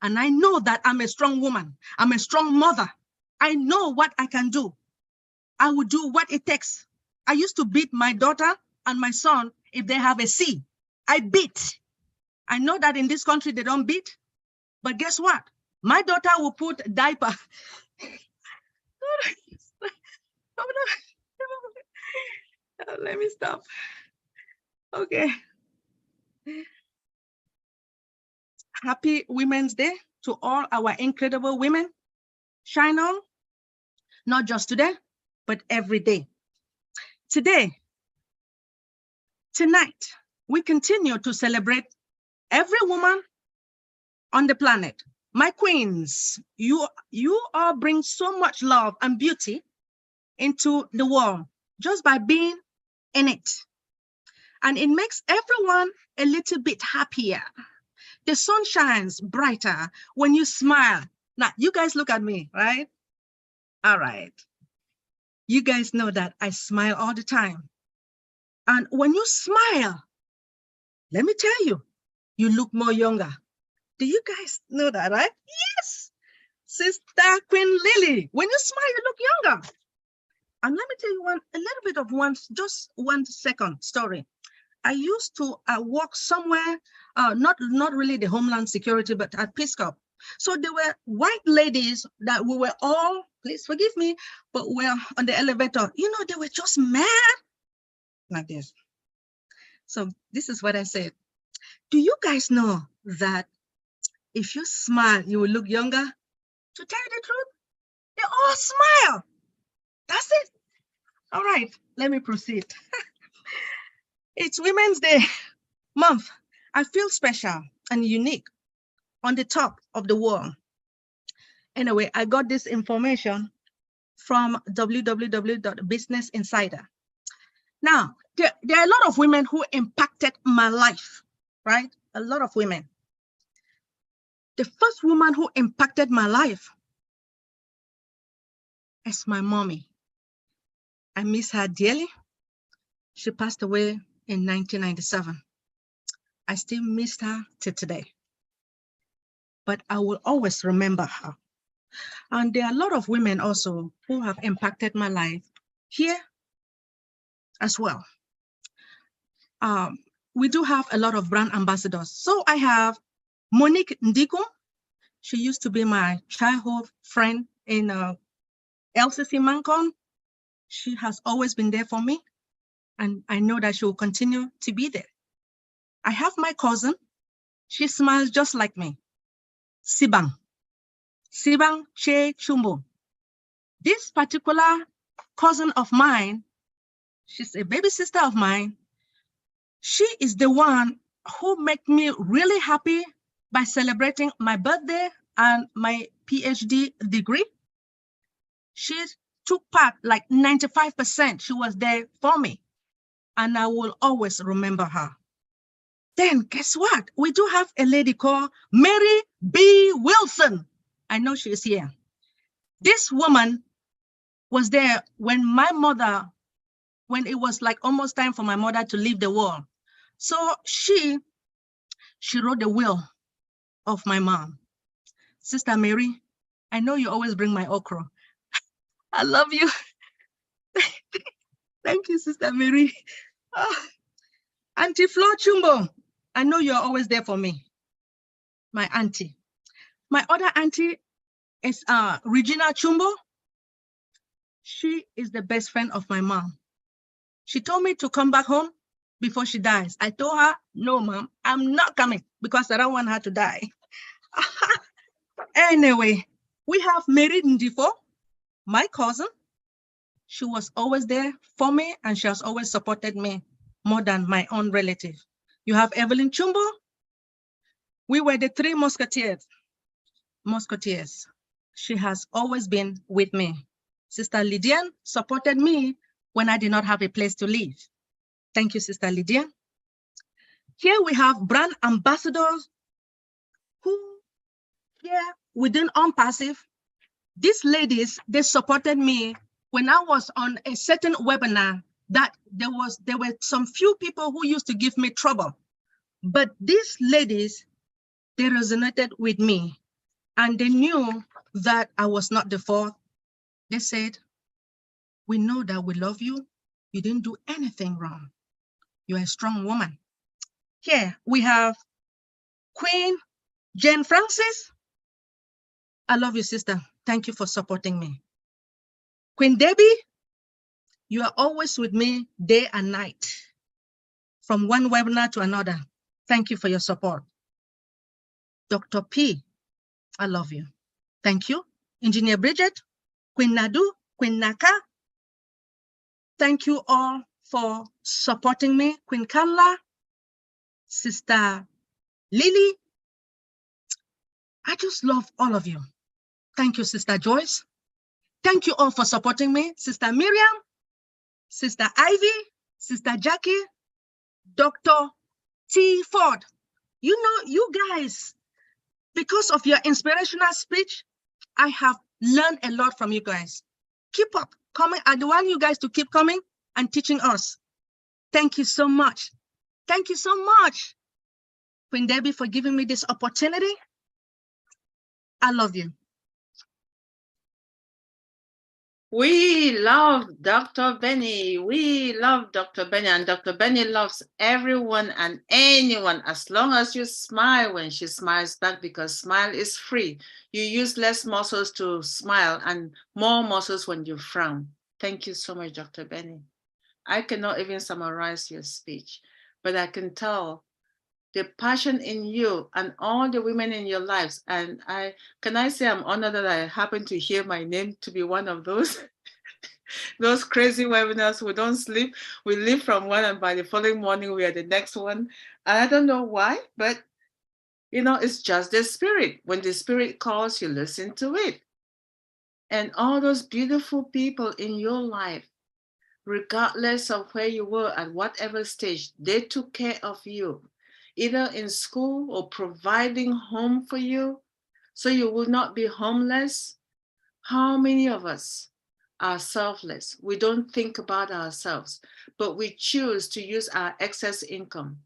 And I know that I'm a strong woman. I'm a strong mother. I know what I can do. I will do what it takes. I used to beat my daughter and my son if they have a C. I beat. I know that in this country they don't beat, but guess what? My daughter will put diaper. Let me stop. Okay. Happy Women's Day to all our incredible women. Shine on, not just today, but every day. Tonight, we continue to celebrate every woman on the planet. My queens, you all bring so much love and beauty into the world just by being in it. And it makes everyone a little bit happier. The sun shines brighter when you smile. Now, you guys look at me, right? All right. You guys know that I smile all the time. And when you smile, let me tell you, you look more younger. Do you guys know that, right? Yes. Sister Queen Lily, when you smile, you look younger. And let me tell you just 1 second story. I used to work somewhere, not really the Homeland Security, but at Peace Corps. So there were white ladies that we were all, please forgive me, but we're on the elevator. You know, they were just mad like this. So this is what I said. Do you guys know that if you smile, you will look younger? To tell you the truth, they all smile. That's it. All right, let me proceed. It's Women's Day month. I feel special and unique on the top of the world. Anyway, I got this information from www.Business Insider. Now, there are a lot of women who impacted my life, right? A lot of women. The first woman who impacted my life is my mommy. I miss her dearly. She passed away in 1997. I still miss her to today, but I will always remember her. And there are a lot of women also who have impacted my life here as well. We do have a lot of brand ambassadors. So I have Monique Ndiku. She used to be my childhood friend in LCC Mancon. She has always been there for me, and I know that she will continue to be there. I have my cousin. She smiles just like me. Sibang Che Chumbo. This particular cousin of mine, she's a baby sister of mine. She is the one who made me really happy by celebrating my birthday and my PhD degree. She took part like 95%. She was there for me, and I will always remember her. Then guess what? We do have a lady called Mary B. Wilson. I know she is here. This woman was there when it was like almost time for my mother to leave the world. So she wrote the will of my mom. Sister Mary, I know you always bring my okra. I love you. Thank you, Sister Mary. Auntie Flo Chumbo, I know you're always there for me. My auntie. My other auntie is Regina Chumbo. She is the best friend of my mom. She told me to come back home before she dies. I told her, no, Mom, I'm not coming because I don't want her to die. Anyway, we have Mary Ndifo, my cousin. She was always there for me, and she has always supported me more than my own relative. You have Evelyn Chumbo. We were the three musketeers. She has always been with me. Sister Lydian supported me when I did not have a place to live. Thank you, Sister Lydia. Here we have brand ambassadors who here within ONPASSIVE, these ladies, they supported me when I was on a certain webinar that there were some few people who used to give me trouble. But these ladies, they resonated with me and they knew that I was not the fourth. They said, we know that we love you. You didn't do anything wrong. You're a strong woman. Here we have Queen Jane Francis. I love you, sister. Thank you for supporting me. Queen Debbie, you are always with me day and night, from one webinar to another. Thank you for your support. Dr. P, I love you. Thank you. Engineer Bridget, Queen Nadu, Queen Naka, thank you all for supporting me. Queen Kamla, Sister Lily, I just love all of you. Thank you, Sister Joyce. Thank you all for supporting me. Sister Miriam, Sister Ivy, Sister Jackie, Dr. T. Ford. You know, you guys, because of your inspirational speech, I have learned a lot from you guys. Keep up coming. I want you guys to keep coming and teaching us. Thank you so much. Thank you so much, Queen Debbie, for giving me this opportunity. I love you. We love Dr. Benny. We love Dr. Benny, and Dr. Benny loves everyone and anyone as long as you smile when she smiles back, because smile is free. You use less muscles to smile and more muscles when you frown. Thank you so much, Dr. Benny. I cannot even summarize your speech, but I can tell the passion in you and all the women in your lives. And I say I'm honored that I happen to hear my name to be one of those crazy webinars. We don't sleep. We leave from one, and by the following morning we are the next one. And I don't know why, but you know, it's just the spirit. When the spirit calls, you listen to it. And all those beautiful people in your life, regardless of where you were at whatever stage, they took care of you, either in school or providing home for you, so you will not be homeless. How many of us are selfless? We don't think about ourselves, but we choose to use our excess income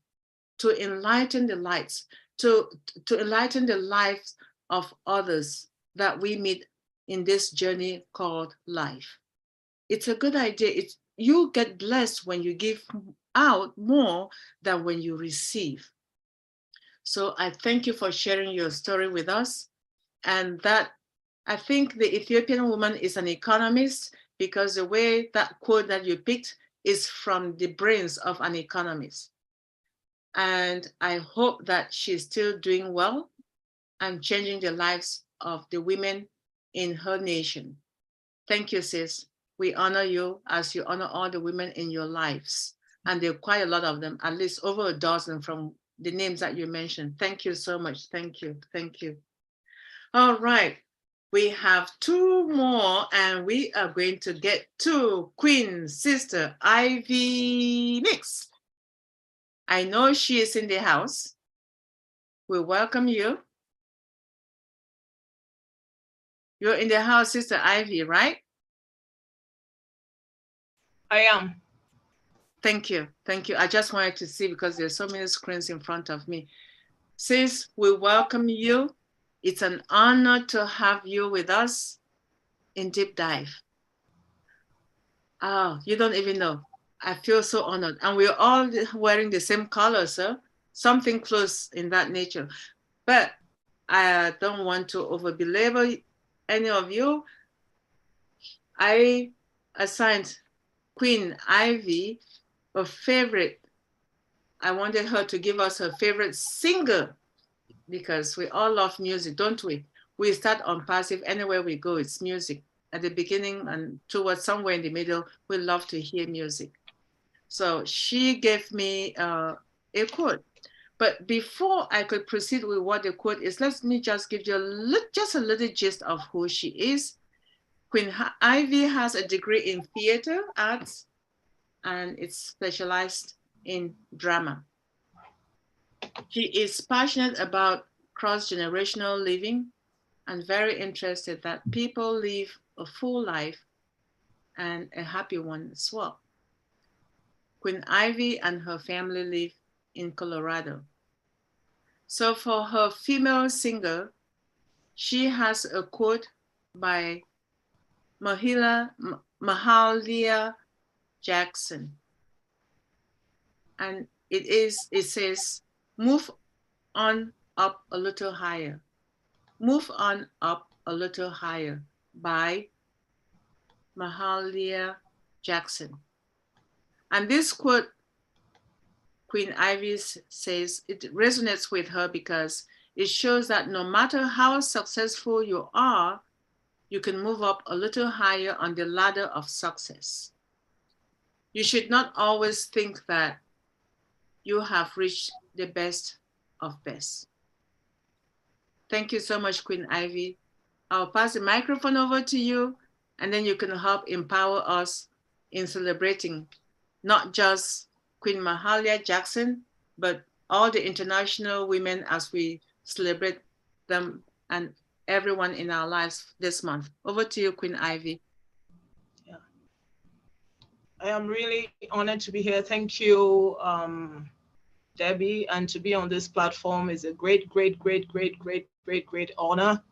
to enlighten the lights, to enlighten the lives of others that we meet in this journey called life. It's a good idea. You get blessed when you give out more than when you receive. So I thank you for sharing your story with us. And that, I think the Ethiopian woman is an economist, because the way that quote that you picked is from the brains of an economist. And I hope that she's still doing well and changing the lives of the women in her nation. Thank you, sis. We honor you as you honor all the women in your lives. And there are quite a lot of them, at least over a dozen from the names that you mentioned. Thank you so much. Thank you. Thank you. All right. We have two more, and we are going to get to Queen Sister Ivy Mix. I know she is in the house. We welcome you. You're in the house, Sister Ivy, right? I am. Thank you. Thank you. I just wanted to see, because there's so many screens in front of me. Sis, we welcome you. It's an honor to have you with us in Deep Dive. Oh, you don't even know. I feel so honored. And we're all wearing the same color, so something close in that nature. But I don't want to over-belabor any of you. I assigned Queen Ivy a favorite. I wanted her to give us her favorite singer, because we all love music, don't we? We start ONPASSIVE, anywhere we go, it's music. At the beginning and towards somewhere in the middle, we love to hear music. So she gave me a quote. But before I could proceed with what the quote is, let me just give you just a little gist of who she is. Queen Ivy has a degree in theater arts and it's specialized in drama. She is passionate about cross-generational living and very interested that people live a full life and a happy one as well. Queen Ivy and her family live in Colorado. So for her female singer, she has a quote by Mahalia Jackson. And it says, move on up a little higher. Move on up a little higher by Mahalia Jackson. And this quote, Queen Ivy says, it resonates with her because it shows that no matter how successful you are, you can move up a little higher on the ladder of success. You should not always think that you have reached the best of best. Thank you so much, Queen Ivy. I'll pass the microphone over to you, and then you can help empower us in celebrating not just Queen Mahalia Jackson, but all the international women as we celebrate them and everyone in our lives this month. Over to you, Queen Ivy. Yeah. I am really honored to be here. Thank you, Debbie, and to be on this platform is a great honor.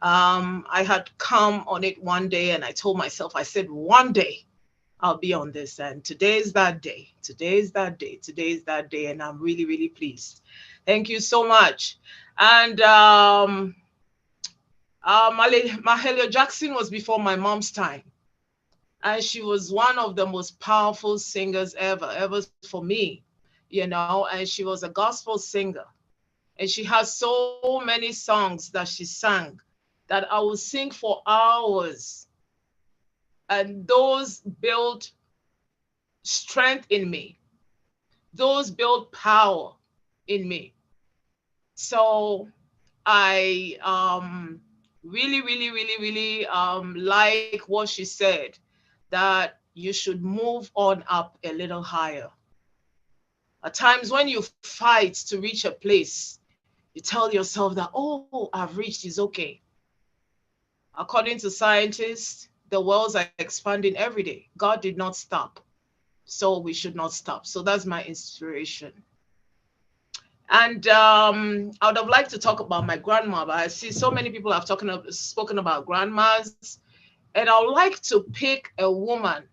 I had come on it one day and I told myself, I said, one day I'll be on this, and today is that day. Today is that day. Today is that day, and I'm really pleased. Thank you so much. And Mahalia Jackson was before my mom's time, and she was one of the most powerful singers ever for me, you know, and she was a gospel singer. And she has so many songs that she sang that I will sing for hours. And those build strength in me. Those build power in me. So I really like what she said, that you should move on up a little higher. At times when you fight to reach a place, you tell yourself that, oh, I've reached, is okay. According to scientists, the worlds are expanding every day. God did not stop, so we should not stop. So that's my inspiration. And I would have liked to talk about my grandma, but I see so many people have spoken about grandmas, and I would like to pick a woman.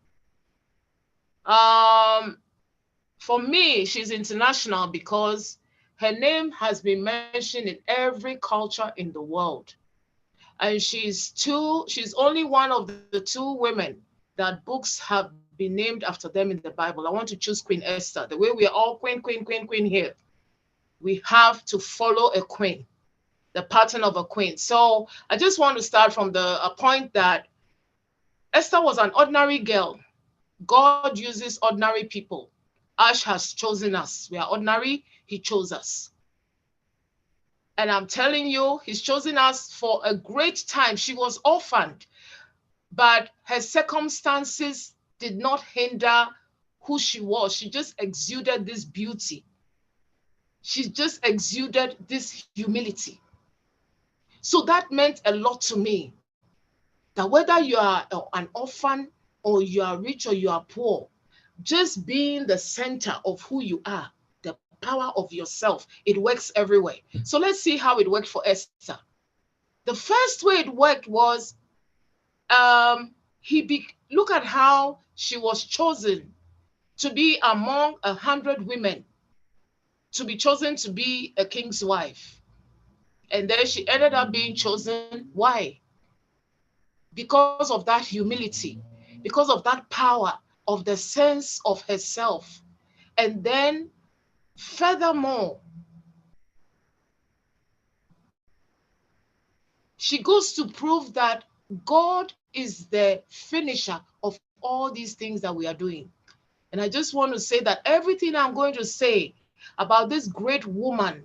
For me, she's international because her name has been mentioned in every culture in the world. And she's only one of the two women that books have been named after them in the Bible. I want to choose Queen Esther. The way we are all queen here, we have to follow a queen, the pattern of a queen. So I just want to start from a point that Esther was an ordinary girl. God uses ordinary people. Ash has chosen us. We are ordinary. He chose us. And I'm telling you, he's chosen us for a great time. She was orphaned, but her circumstances did not hinder who she was. She just exuded this beauty. She just exuded this humility. So that meant a lot to me, that whether you are an orphan or you are rich or you are poor, just being the center of who you are, the power of yourself, it works everywhere. So let's see how it worked for Esther. The first way it worked was, look at how she was chosen to be among 100 women, to be chosen to be a king's wife. And then she ended up being chosen. Why? Because of that humility, because of that power of the sense of herself. And then furthermore, she goes to prove that God is the finisher of all these things that we are doing. And I just want to say that everything I'm going to say about this great woman,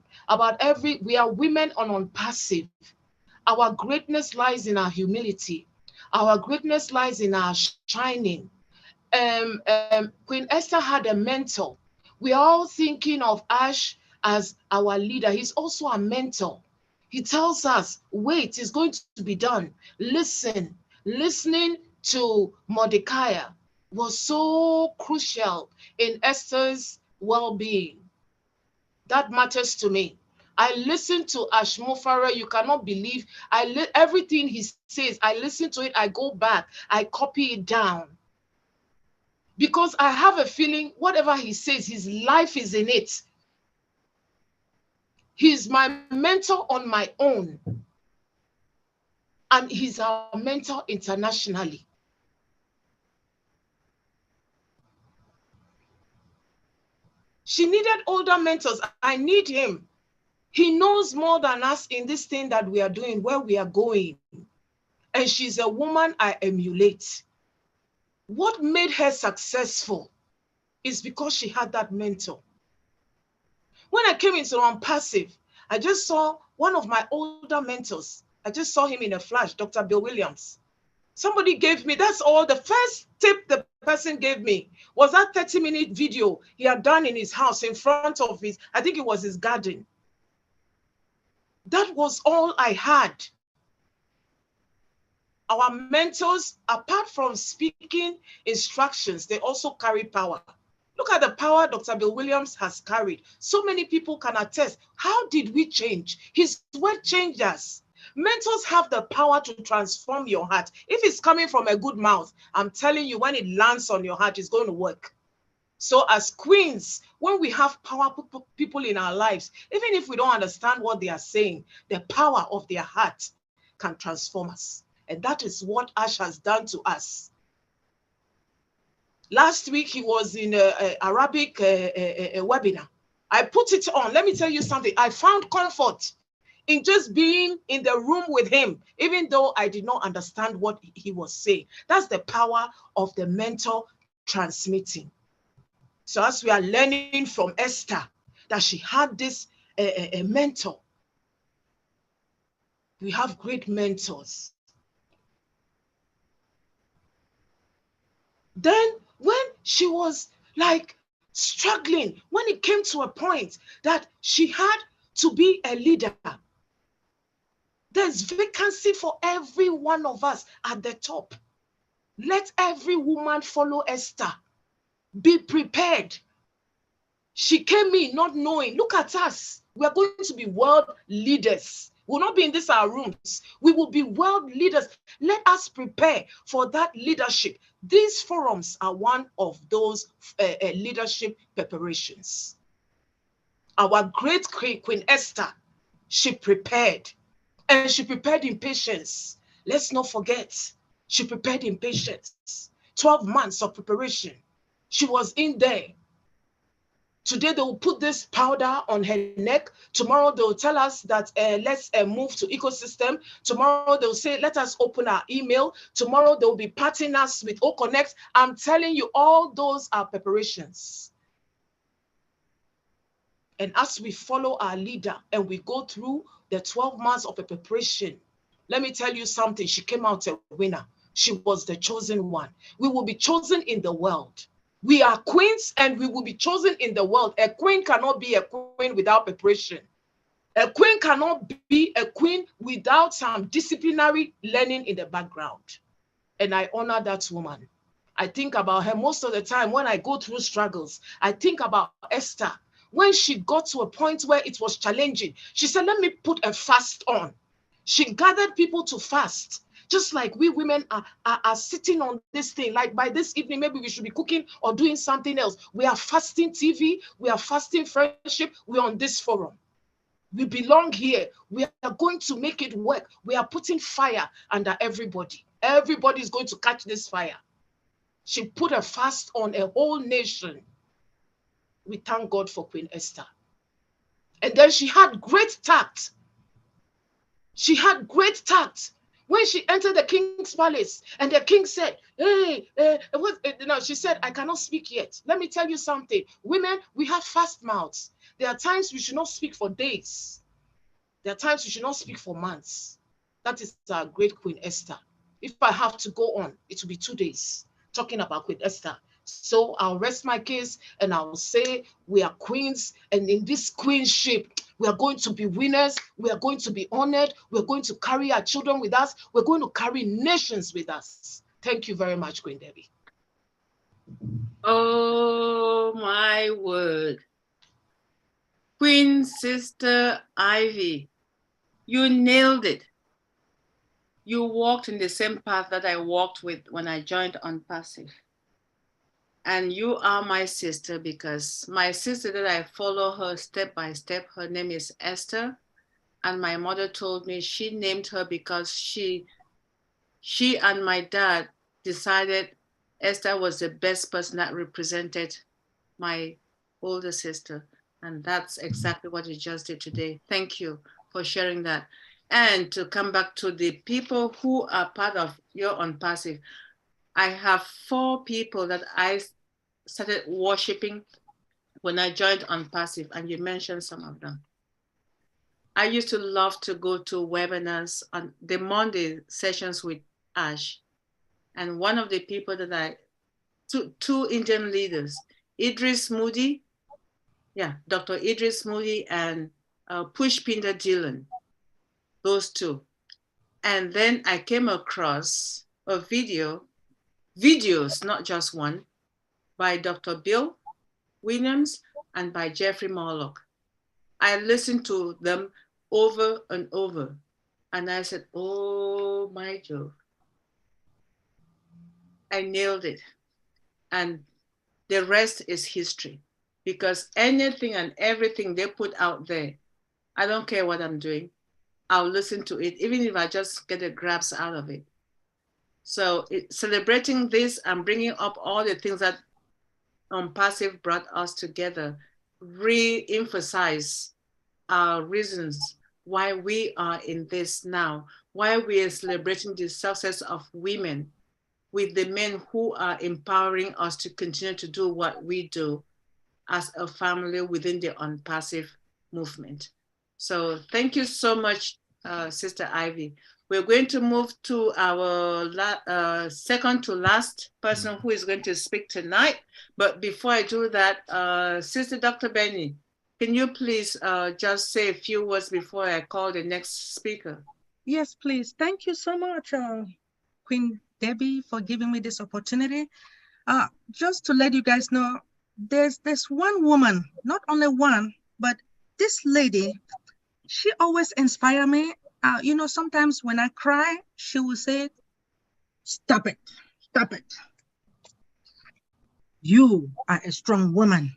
we are women on ONPASSIVE. Our greatness lies in our humility. Our greatness lies in our shining. Queen Esther had a mentor. We are all thinking of Ash as our leader. He's also a mentor. He tells us, wait, it's going to be done. Listen. Listening to Mordecai was so crucial in Esther's well-being. That matters to me. I listen to Ashmofara. You cannot believe. Everything he says, I listen to it. I go back. I copy it down. Because I have a feeling whatever he says, his life is in it. He's my mentor on my own. And he's our mentor internationally. She needed older mentors. I need him. He knows more than us in this thing that we are doing, where we are going. And she's a woman I emulate. What made her successful is because she had that mentor. When I came into ONPASSIVE, I just saw one of my older mentors. I just saw him in a flash, Dr. Bill Williams. Somebody gave me, that's all, the first tip the person gave me was that 30-minute video he had done in his house in front of his, I think it was his garden. That was all I had. Our mentors, apart from speaking instructions, they also carry power. Look at the power Dr. Bill Williams has carried. So many people can attest. How did we change? His word changed us. Mentors have the power to transform your heart. If it's coming from a good mouth, I'm telling you, when it lands on your heart, it's going to work. So as queens, when we have powerful people in our lives, even if we don't understand what they are saying, the power of their heart can transform us. And that is what Ash has done to us. Last week, he was in an Arabic webinar. I put it on. Let me tell you something. I found comfort in just being in the room with him, even though I did not understand what he was saying. That's the power of the mentor transmitting. So as we are learning from Esther, that she had this a mentor. We have great mentors. Then when she was like struggling, when it came to a point that she had to be a leader, there's vacancy for every one of us at the top. Let every woman follow Esther. Be prepared. She came in not knowing. Look at us. We are going to be world leaders. We will not be in these our rooms. We will be world leaders. Let us prepare for that leadership. These forums are one of those leadership preparations. Our great Queen Esther, she prepared. And she prepared in patience. Let's not forget, she prepared in patience. 12 months of preparation. She was in there. Today they will put this powder on her neck. Tomorrow they will tell us that let's move to ecosystem. Tomorrow they'll say, let us open our email. Tomorrow they'll be patting us with OConnect. I'm telling you, all those are preparations. And as we follow our leader and we go through the 12 months of a preparation, let me tell you something. She came out a winner. She was the chosen one. We will be chosen in the world. We are queens and we will be chosen in the world. A queen cannot be a queen without preparation. A queen cannot be a queen without some disciplinary learning in the background. And I honor that woman. I think about her most of the time when I go through struggles. I think about Esther. When she got to a point where it was challenging, she said, let me put a fast on. She gathered people to fast. Just like we women are sitting on this thing, like by this evening, maybe we should be cooking or doing something else. We are fasting TV, we are fasting friendship, we're on this forum. We belong here. We are going to make it work. We are putting fire under everybody. Everybody is going to catch this fire. She put a fast on a whole nation. We thank God for Queen Esther. And then she had great tact. She had great tact. When she entered the king's palace and the king said, hey, she said, I cannot speak yet. Let me tell you something. Women, we have fast mouths. There are times we should not speak for days. There are times we should not speak for months. That is our great Queen Esther. If I have to go on, it will be 2 days talking about Queen Esther. So I'll rest my case and I'll say we are queens, and in this queenship, we are going to be winners. We are going to be honored. We're going to carry our children with us. We're going to carry nations with us. Thank you very much, Queen Debbie. Oh my word. Queen Sister Ivy, you nailed it. You walked in the same path that I walked with when I joined ONPASSIVE. And you are my sister, because my sister that I follow her step by step, her name is Esther. And my mother told me she named her because she and my dad decided Esther was the best person that represented my older sister. And that's exactly what you just did today. Thank you for sharing that. And to come back to the people who are part of your ONPASSIVE, I have 4 people that I started worshiping when I joined ONPASSIVE, and you mentioned some of them. I used to love to go to webinars on the Monday sessions with Ash. And one of the people that two Indian leaders, Idris Moody, Dr. Idris Moody and Pushpinder Dhillon, those 2. And then I came across a videos, not just one, by Dr. Bill Williams and by Jeffrey Morlock. I listened to them over and over. And I said, oh my Jove, I nailed it. And the rest is history, because anything and everything they put out there, I don't care what I'm doing, I'll listen to it, even if I just get a grabs out of it. So celebrating this and bringing up all the things that ONPASSIVE brought us together, re-emphasize our reasons why we are in this now, why we are celebrating the success of women with the men who are empowering us to continue to do what we do as a family within the ONPASSIVE movement. So thank you so much, Sister Ivy. We're going to move to our second to last person who is going to speak tonight. But before I do that, Sister Dr. Benny, can you please just say a few words before I call the next speaker? Yes, please. Thank you so much, Queen Debbie, for giving me this opportunity. Just to let you guys know, there's one woman, not only one, but this lady, she always inspires me. You know, sometimes when I cry, she will say, stop it, stop it. You are a strong woman.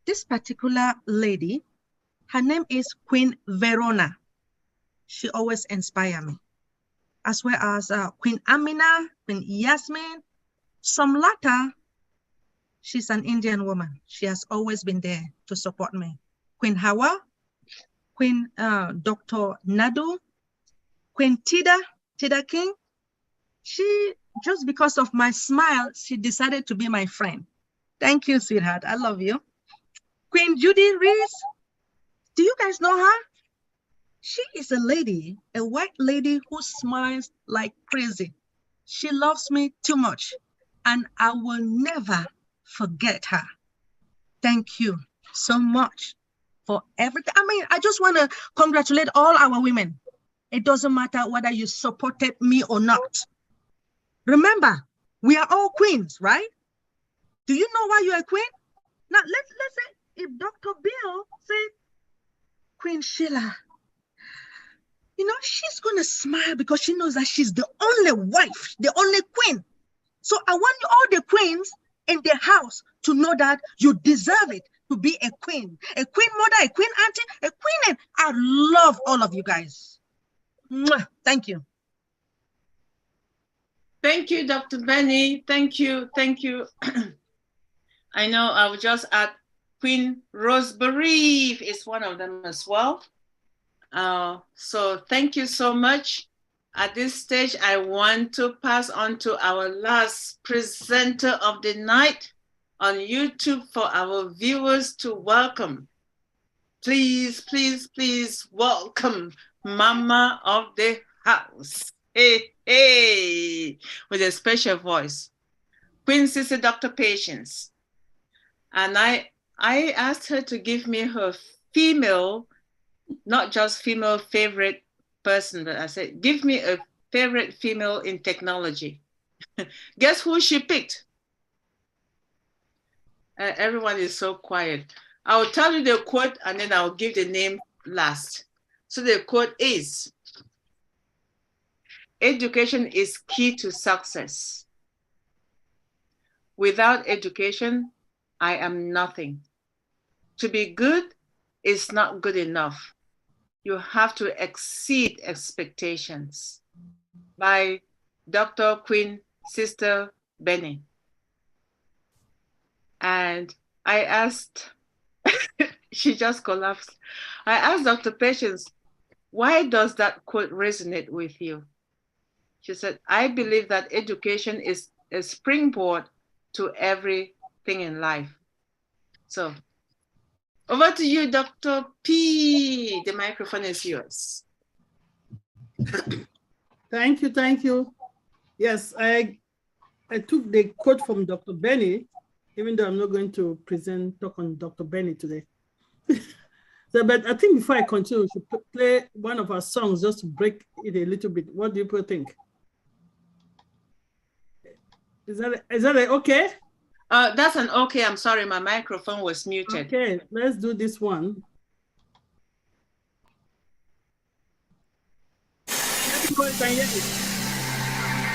This particular lady, her name is Queen Verona. She always inspires me, as well as Queen Amina, Queen Yasmin. Some latter, she's an Indian woman. She has always been there to support me. Queen Hawa, Queen Dr. Nadu, Queen Tida King. She, just because of my smile, she decided to be my friend. Thank you, sweetheart. I love you. Queen Judy Reese, do you guys know her? She is a lady, a white lady who smiles like crazy. She loves me too much, and I will never forget her. Thank you so much for everything. I mean, I just want to congratulate all our women. It doesn't matter whether you supported me or not. Remember, we are all queens, right? Do you know why you're a queen? Now, let's say if Dr. Bill said, Queen Sheila, you know, she's going to smile because she knows that she's the only wife, the only queen. So I want all the queens in the house to know that you deserve it to be a queen mother, a queen auntie, a queen. I love all of you guys. Mwah. Thank you. Thank you, Dr. Benny. Thank you. Thank you. I know I will just add Queen Roseberry is one of them as well. So thank you so much. At this stage, I want to pass on to our last presenter of the night on YouTube for our viewers to welcome. Please, please, please welcome Mama of the House. Hey, hey, with a special voice. Queen Sister Dr. Patience. And I asked her to give me her female, not just female favorite person, but I said, give me a favorite female in technology. Guess who she picked? Everyone is so quiet. I'll tell you the quote and then I'll give the name last. So the quote is, education is key to success. Without education, I am nothing. To be good is not good enough. You have to exceed expectations. By Dr. Queen Sister Benny. And I asked, she just collapsed. I asked Dr. Patience, why does that quote resonate with you? She said, I believe that education is a springboard to everything in life. So over to you, Dr. P. The microphone is yours. Thank you, thank you. Yes, I took the quote from Dr. Benny, even though I'm not going to talk on Dr. Benny today. So, but I think before I continue, we should play one of our songs just to break it a little bit. What do you people think? Is that okay? That's an okay. I'm sorry, my microphone was muted. Okay, let's do this one.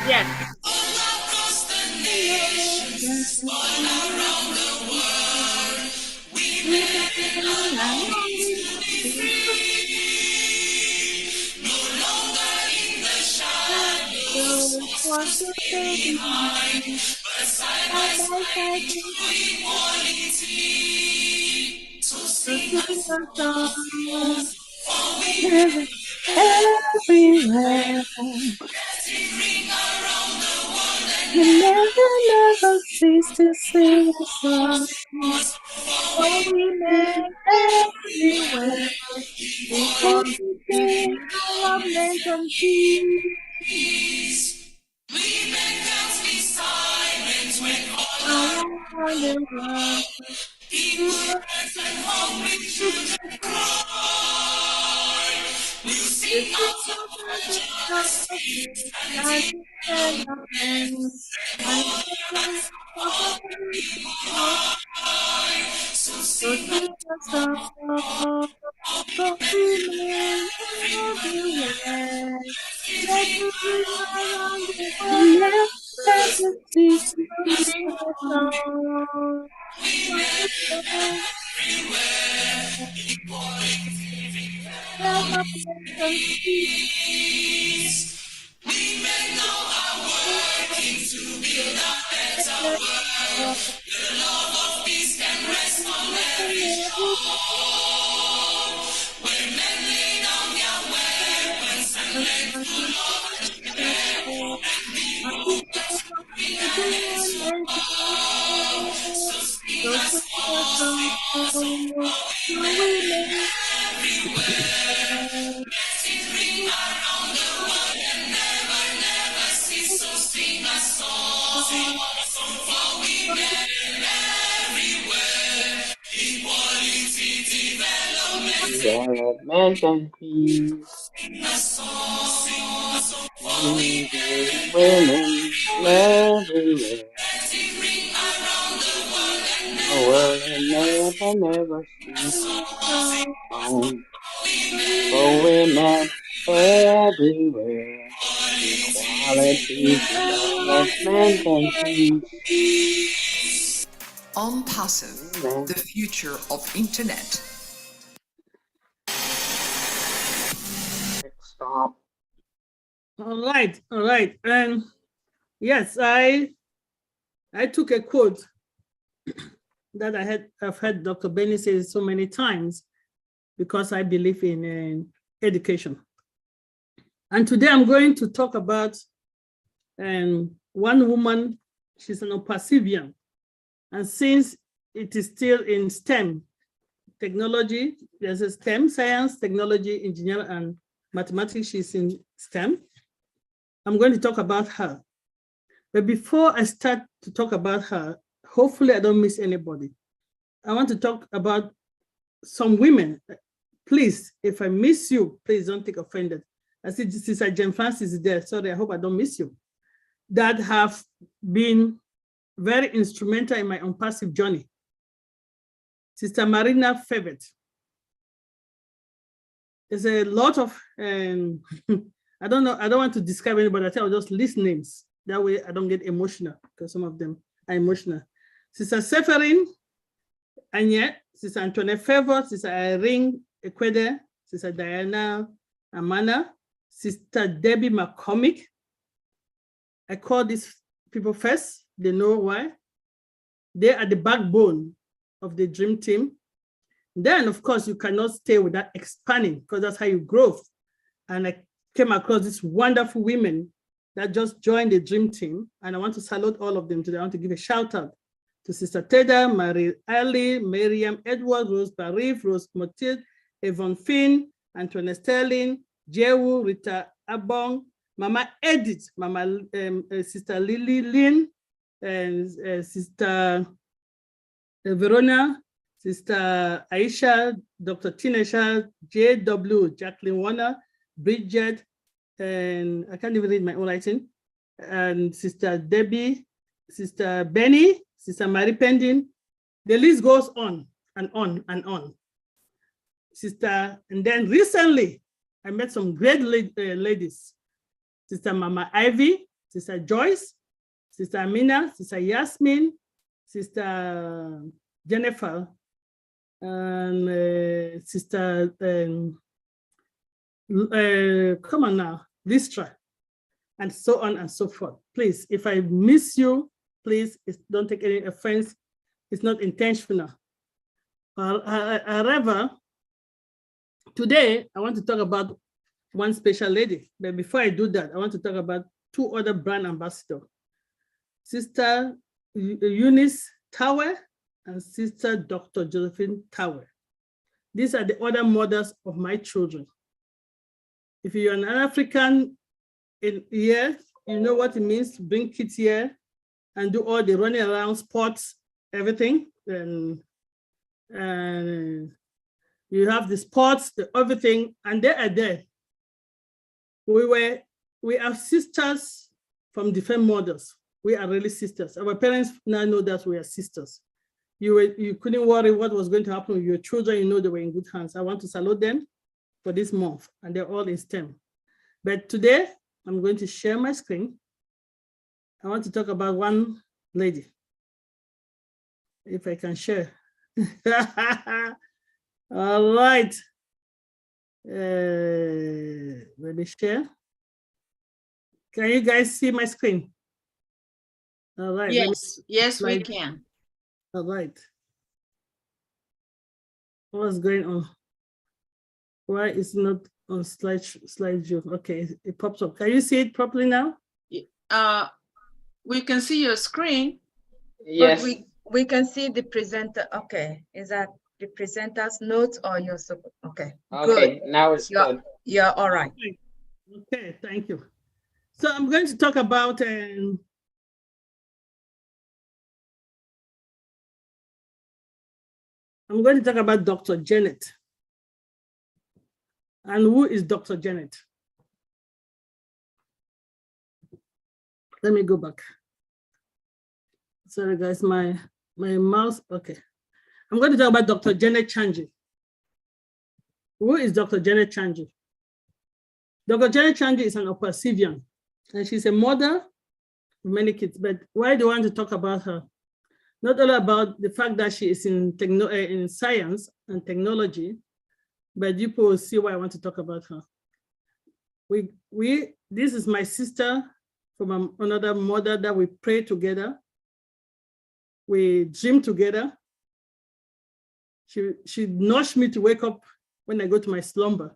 Yes. Everywhere. You never cease to sing a song. Oh, we make everywhere. Equal development and peace. We make us be silent when all around the world. People and hungry children cry. We'll sing out of justice and development. So sing a song. So remain everywhere. Let it ring around the world. Let it cease to sing a song. We may know our working to build a better world. The love of peace can rest on every shore. Where men lay down their weapons and learn to love and share. And be more bring a better world. So sing a song, for women everywhere. Let it ring around the world and never cease. So sing a song for women everywhere. Equality, development and peace. Sing a song for Women everywhere. Let it ring around the world and The world never cease. For women everywhere. Equality, development, and peace. ONPASSIVE, the future of internet. Stop. All right. And yes, I took a quote that I've heard Dr. Benny say so many times because I believe in education. And today I'm going to talk about one woman. She's an ONPASSIVian. And since it is still in STEM, technology, there's a STEM, science, technology, engineering, and mathematics. She's in STEM. I'm going to talk about her. But before I start to talk about her, hopefully I don't miss anybody. I want to talk about some women. Please, if I miss you, please don't take offended. I see Sister Jane Francis is there. Sorry, I hope I don't miss you. That have been very instrumental in my ONPASSIVE journey. Sister Marina Fevet. There's a lot of, I don't know, I don't want to describe anybody, I will just list names. That way I don't get emotional, because some of them are emotional. Sister Seferin, Anya, Sister Antoinette Favor, Sister Irene Ekwede, Sister Diana Amana, Sister Debbie McCormick. I call these people first, they know why. They are the backbone of the dream team. Then, of course, you cannot stay without expanding, because that's how you grow. And I came across these wonderful women that just joined the dream team, and I want to salute all of them today. I want to give a shout out to Sister Teda, Marie Ali, Miriam Edwards, Rose Barif, Rose Motil, Yvonne Finn, Antoinette Sterling, Jewu, Rita Abong, Mama Edith, Mama Sister Lily Lynn, and Sister Verona, Sister Aisha, Dr. Tinesha, JW, Jacqueline Warner, Bridget, and I can't even read my own writing, and Sister Debbie, Sister Benny, Sister Marie Pendin. The list goes on and on and on. Sister, and then recently, I met some great ladies. Sister Mama Ivy, Sister Joyce, Sister Amina, Sister Yasmin, Sister Jennifer, and Sister, come on now, Listra, and so on and so forth. Please, if I miss you, please don't take any offense. It's not intentional. However, today I want to talk about one special lady. But before I do that, I want to talk about two other brand ambassadors, Sister Eunice Tower and Sister Dr. Josephine Tower. These are the other mothers of my children. If you're an African here, you know what it means to bring kids here and do all the running around, sports, everything. And you have the sports, everything, and they are there. We are sisters from different mothers. We are really sisters. Our parents now know that we are sisters. You couldn't worry what was going to happen with your children. You know they were in good hands. I want to salute them for this month, and they're all in STEM. But today, I'm going to share my screen. I want to talk about one lady, if I can share. All right. Let me share. Can you guys see my screen? All right. Yes, yes, we can. All right. What's going on? Why is it not on slide view? Okay, it pops up. Can you see it properly now? We can see your screen. Yes. But we can see the presenter. Okay, is that the presenter's notes or your support? Okay. Okay, good. now it's good. Yeah, all right. Okay, thank you. So I'm going to talk about Dr. Janet. And who is Dr. Janet? Let me go back. Sorry, guys, my mouse. Okay. I'm going to talk about Dr. Janet Chanji. Who is Dr. Janet Chanji? Dr. Janet Chanji is an ONPASSIVian, and she's a mother of many kids. But why do I want to talk about her? Not only about the fact that she is in science and technology, but you will see why I want to talk about her. This is my sister from another mother that we pray together. We dream together. She nudged me to wake up when I go to my slumber.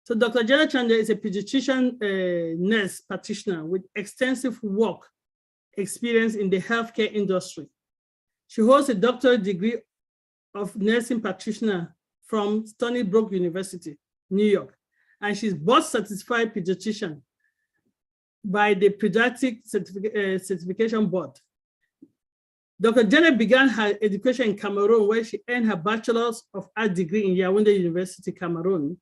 So Dr. Janet Chanji is a pediatrician nurse practitioner with extensive work experience in the healthcare industry. She holds a doctorate degree of nursing practitioner from Stony Brook University, New York, and she's board certified pediatrician. by the Pediatric Certification Board. Dr. Janet began her education in Cameroon, where she earned her Bachelor's of Arts degree in Yaoundé University, Cameroon.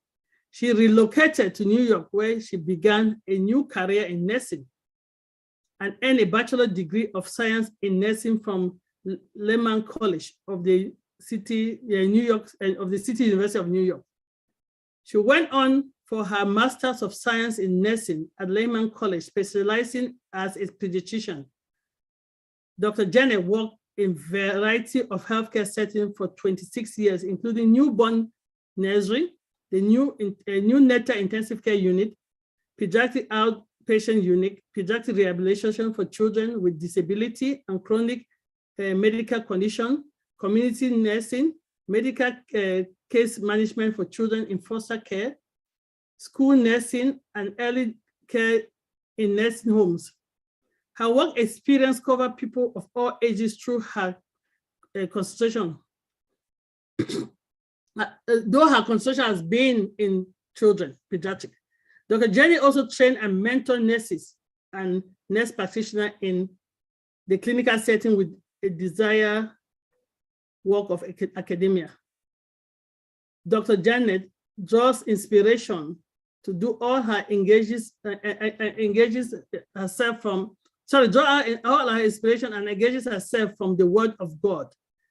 She relocated to New York, where she began a new career in nursing and earned a Bachelor degree of Science in Nursing from Lehman College of the City, New York, of the City University of New York. She went on for her Master's of Science in Nursing at Lehman College, specializing as a pediatrician. Dr. Janet worked in a variety of healthcare settings for 26 years, including newborn nursery, the new neonatal intensive care unit, pediatric outpatient unit, pediatric rehabilitation for children with disability and chronic medical condition, community nursing, medical case management for children in foster care, school nursing, and early care in nursing homes. Her work experience covered people of all ages through her concentration. Though her concentration has been in children, pediatric. Dr. Jenny also trained and mentored nurses and nurse practitioners in the clinical setting with a desired work of academia. Dr. Janet draws inspiration to do all her engages herself from, draw all her inspiration and engages herself from the word of God.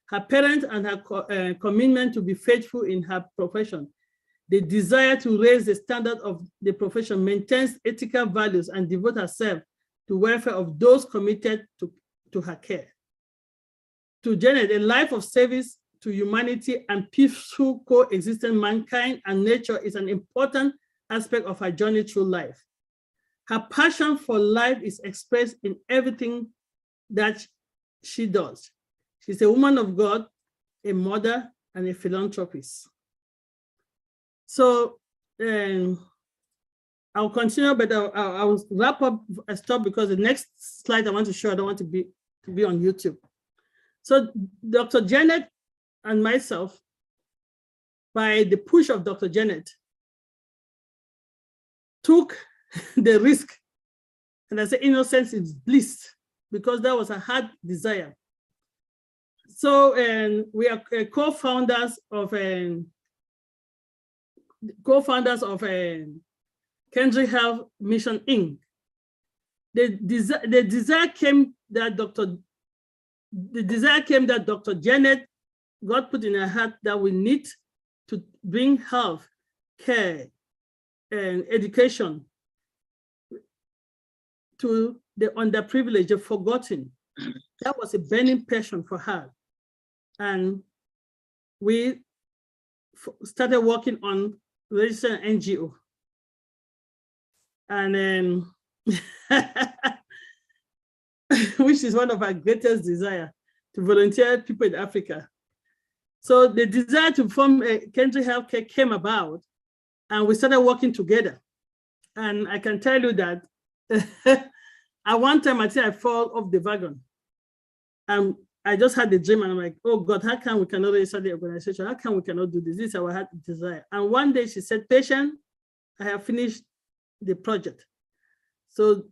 Her parents and her commitment to be faithful in her profession. The desire to raise the standard of the profession, maintains ethical values, and devote herself to welfare of those committed to her care. To Janet, a life of service to humanity and peaceful coexistence, mankind and nature is an important aspect of her journey through life. Her passion for life is expressed in everything that she does. She's a woman of God, a mother, and a philanthropist. So I'll continue, but I'll wrap up a stop because the next slide I want to show, I don't want to be on YouTube. So Dr. Janet and myself, by the push of Dr. Janet, took the risk, and I say innocence is bliss, because that was a hard desire. So we are co-founders of Kendrick Health Mission Inc. The desire came that Dr. Janet, God put in her heart that we need to bring health, care, and education to the underprivileged, the forgotten. That was a burning passion for her. And we started working on registered NGO. And then, which is one of our greatest desire, to volunteer people in Africa. So the desire to form Kendrick Healthcare came about, and we started working together. And I can tell you that at one time, I think I fall off the wagon. I just had the dream, and I'm like, oh God, how come we cannot register the organization? How come we cannot do this? This is our heart desire. And one day she said, patient, I have finished the project. So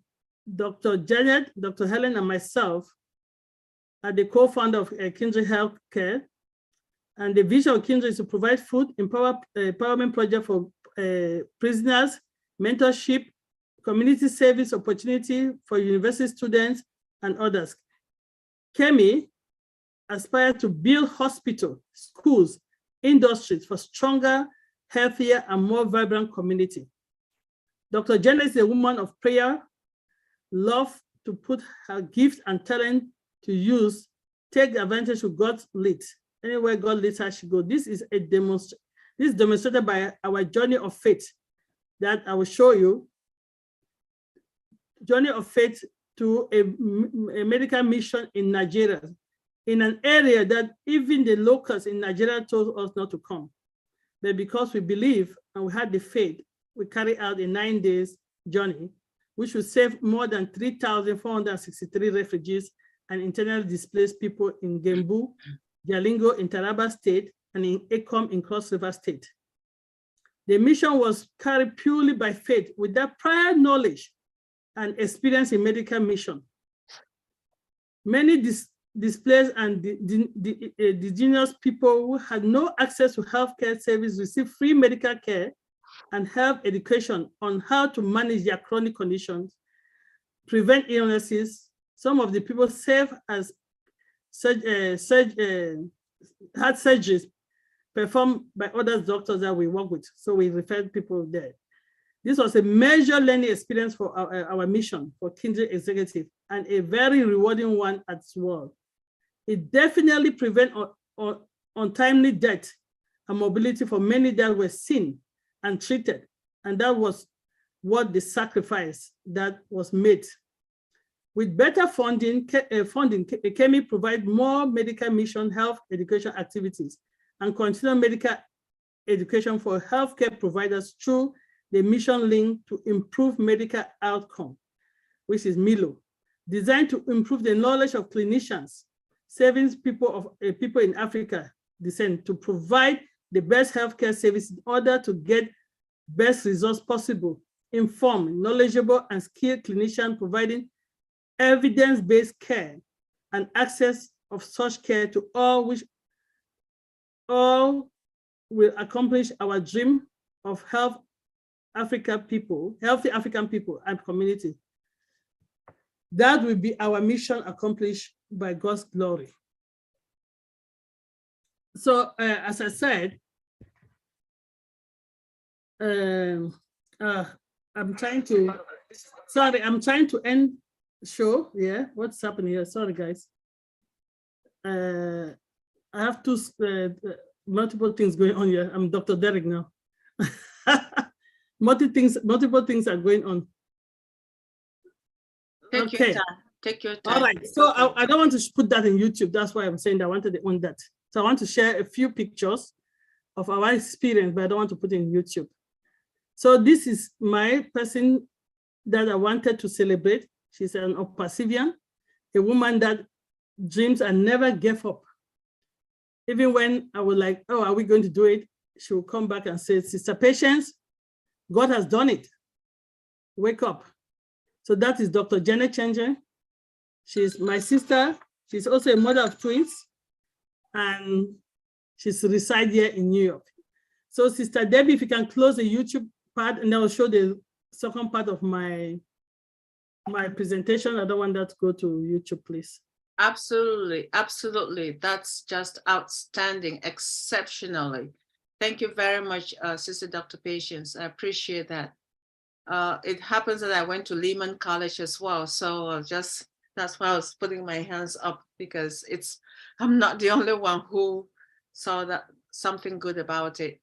Dr. Janet, Dr. Helen, and myself are the co-founder of Kindred Healthcare. And the vision of Kindred is to provide food, empowerment project for prisoners, mentorship, community service opportunity for university students and others. Kemi aspires to build hospitals, schools, industries for stronger, healthier, and more vibrant community. Dr. Janet is a woman of prayer, love to put her gifts and talent to use, take advantage of God's lead. Anywhere God leads her, she goes. This is demonstrated by our journey of faith that I will show you. Journey of faith to a medical mission in Nigeria, in an area that even the locals in Nigeria told us not to come. But because we believe and we had the faith, we carry out a 9 days journey, which will save more than 3,463 refugees and internally displaced people in Gembu, Jalingo in Taraba State, and in Ekom in Cross River State. The mission was carried purely by faith without prior knowledge and experience in medical mission. Many displaced and indigenous people who had no access to healthcare service receive free medical care and health education on how to manage their chronic conditions, prevent illnesses. Some of the people serve as had surgeries performed by other doctors that we work with. So we referred people there. This was a major learning experience for our mission for Kindred Executive and a very rewarding one as well. It definitely prevents untimely death and mobility for many that were seen and treated. And that was what the sacrifice that was made. With better funding, KEMI provide more medical mission health education activities and continue medical education for healthcare providers through the mission link to improve medical outcome, which is MILO, designed to improve the knowledge of clinicians, serving people in Africa descent to provide the best healthcare service in order to get best results possible, informed, knowledgeable, and skilled clinicians providing evidence-based care and access of such care to all, which all will accomplish our dream of healthy African people and community. That will be our mission accomplished by God's glory. So as I said, I'm trying to end show. Yeah, what's happening here? Sorry, guys. I have multiple things going on here. I'm Dr. Derek now. Multiple things are going on. Take your time. Take your time. All right. So I don't want to put that in YouTube. That's why I'm saying that I wanted to own that. So I want to share a few pictures of our experience, but I don't want to put it in YouTube. So this is my person that I wanted to celebrate. She's an ONPASSIVian, a woman that dreams and never gave up. Even when I was like, oh, are we going to do it? She will come back and say, Sister Patience, God has done it. Wake up. So that is Dr. Janet Chenje. She's my sister. She's also a mother of twins. And she's reside here in New York. So Sister Debbie, if you can close the YouTube part, and I will show the second part of my presentation. I don't want that to go to YouTube, please. Absolutely, absolutely. That's just outstanding, exceptionally. Thank you very much, Sister Dr. Patience. I appreciate that. It happens that I went to Lehman College as well. So that's why I was putting my hands up, because I'm not the only one who saw that something good about it.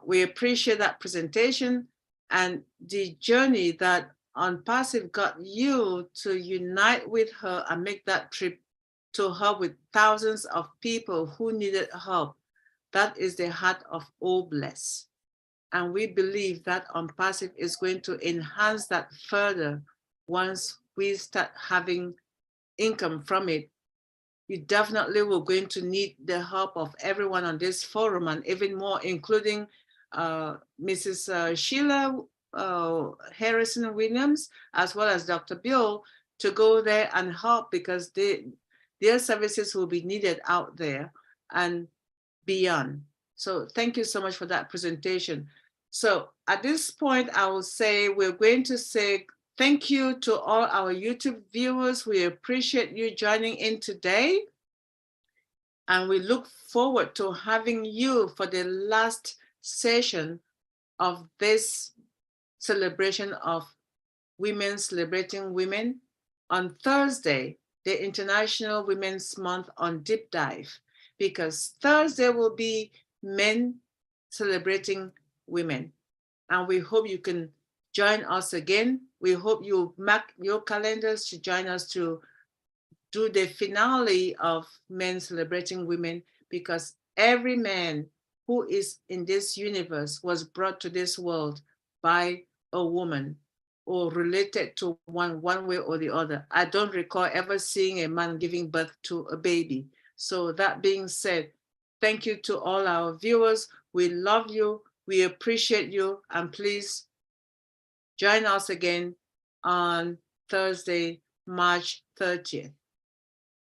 We appreciate that presentation and the journey that ONPASSIVE got you to unite with her and make that trip to help with thousands of people who needed help. That is the heart of OBLESS. And we believe that ONPASSIVE is going to enhance that further once we start having income from it. You definitely will going to need the help of everyone on this forum, and even more, including Mrs. Sheila Harrison Williams, as well as Dr. Bill, to go there and help, because their services will be needed out there and beyond. So thank you so much for that presentation. So at this point, I will say we're going to say thank you to all our YouTube viewers. We appreciate you joining in today. And we look forward to having you for the last session of this celebration of Women Celebrating Women on Thursday, the International Women's Month on Deep Dive, because Thursday will be Men Celebrating Women. And we hope you can join us again. We hope you mark your calendars to join us to do the finale of Men Celebrating Women, because every man who is in this universe was brought to this world by a woman or related to one way or the other. I don't recall ever seeing a man giving birth to a baby. So that being said, thank you to all our viewers. We love you. We appreciate you. And please join us again on Thursday, March 30th.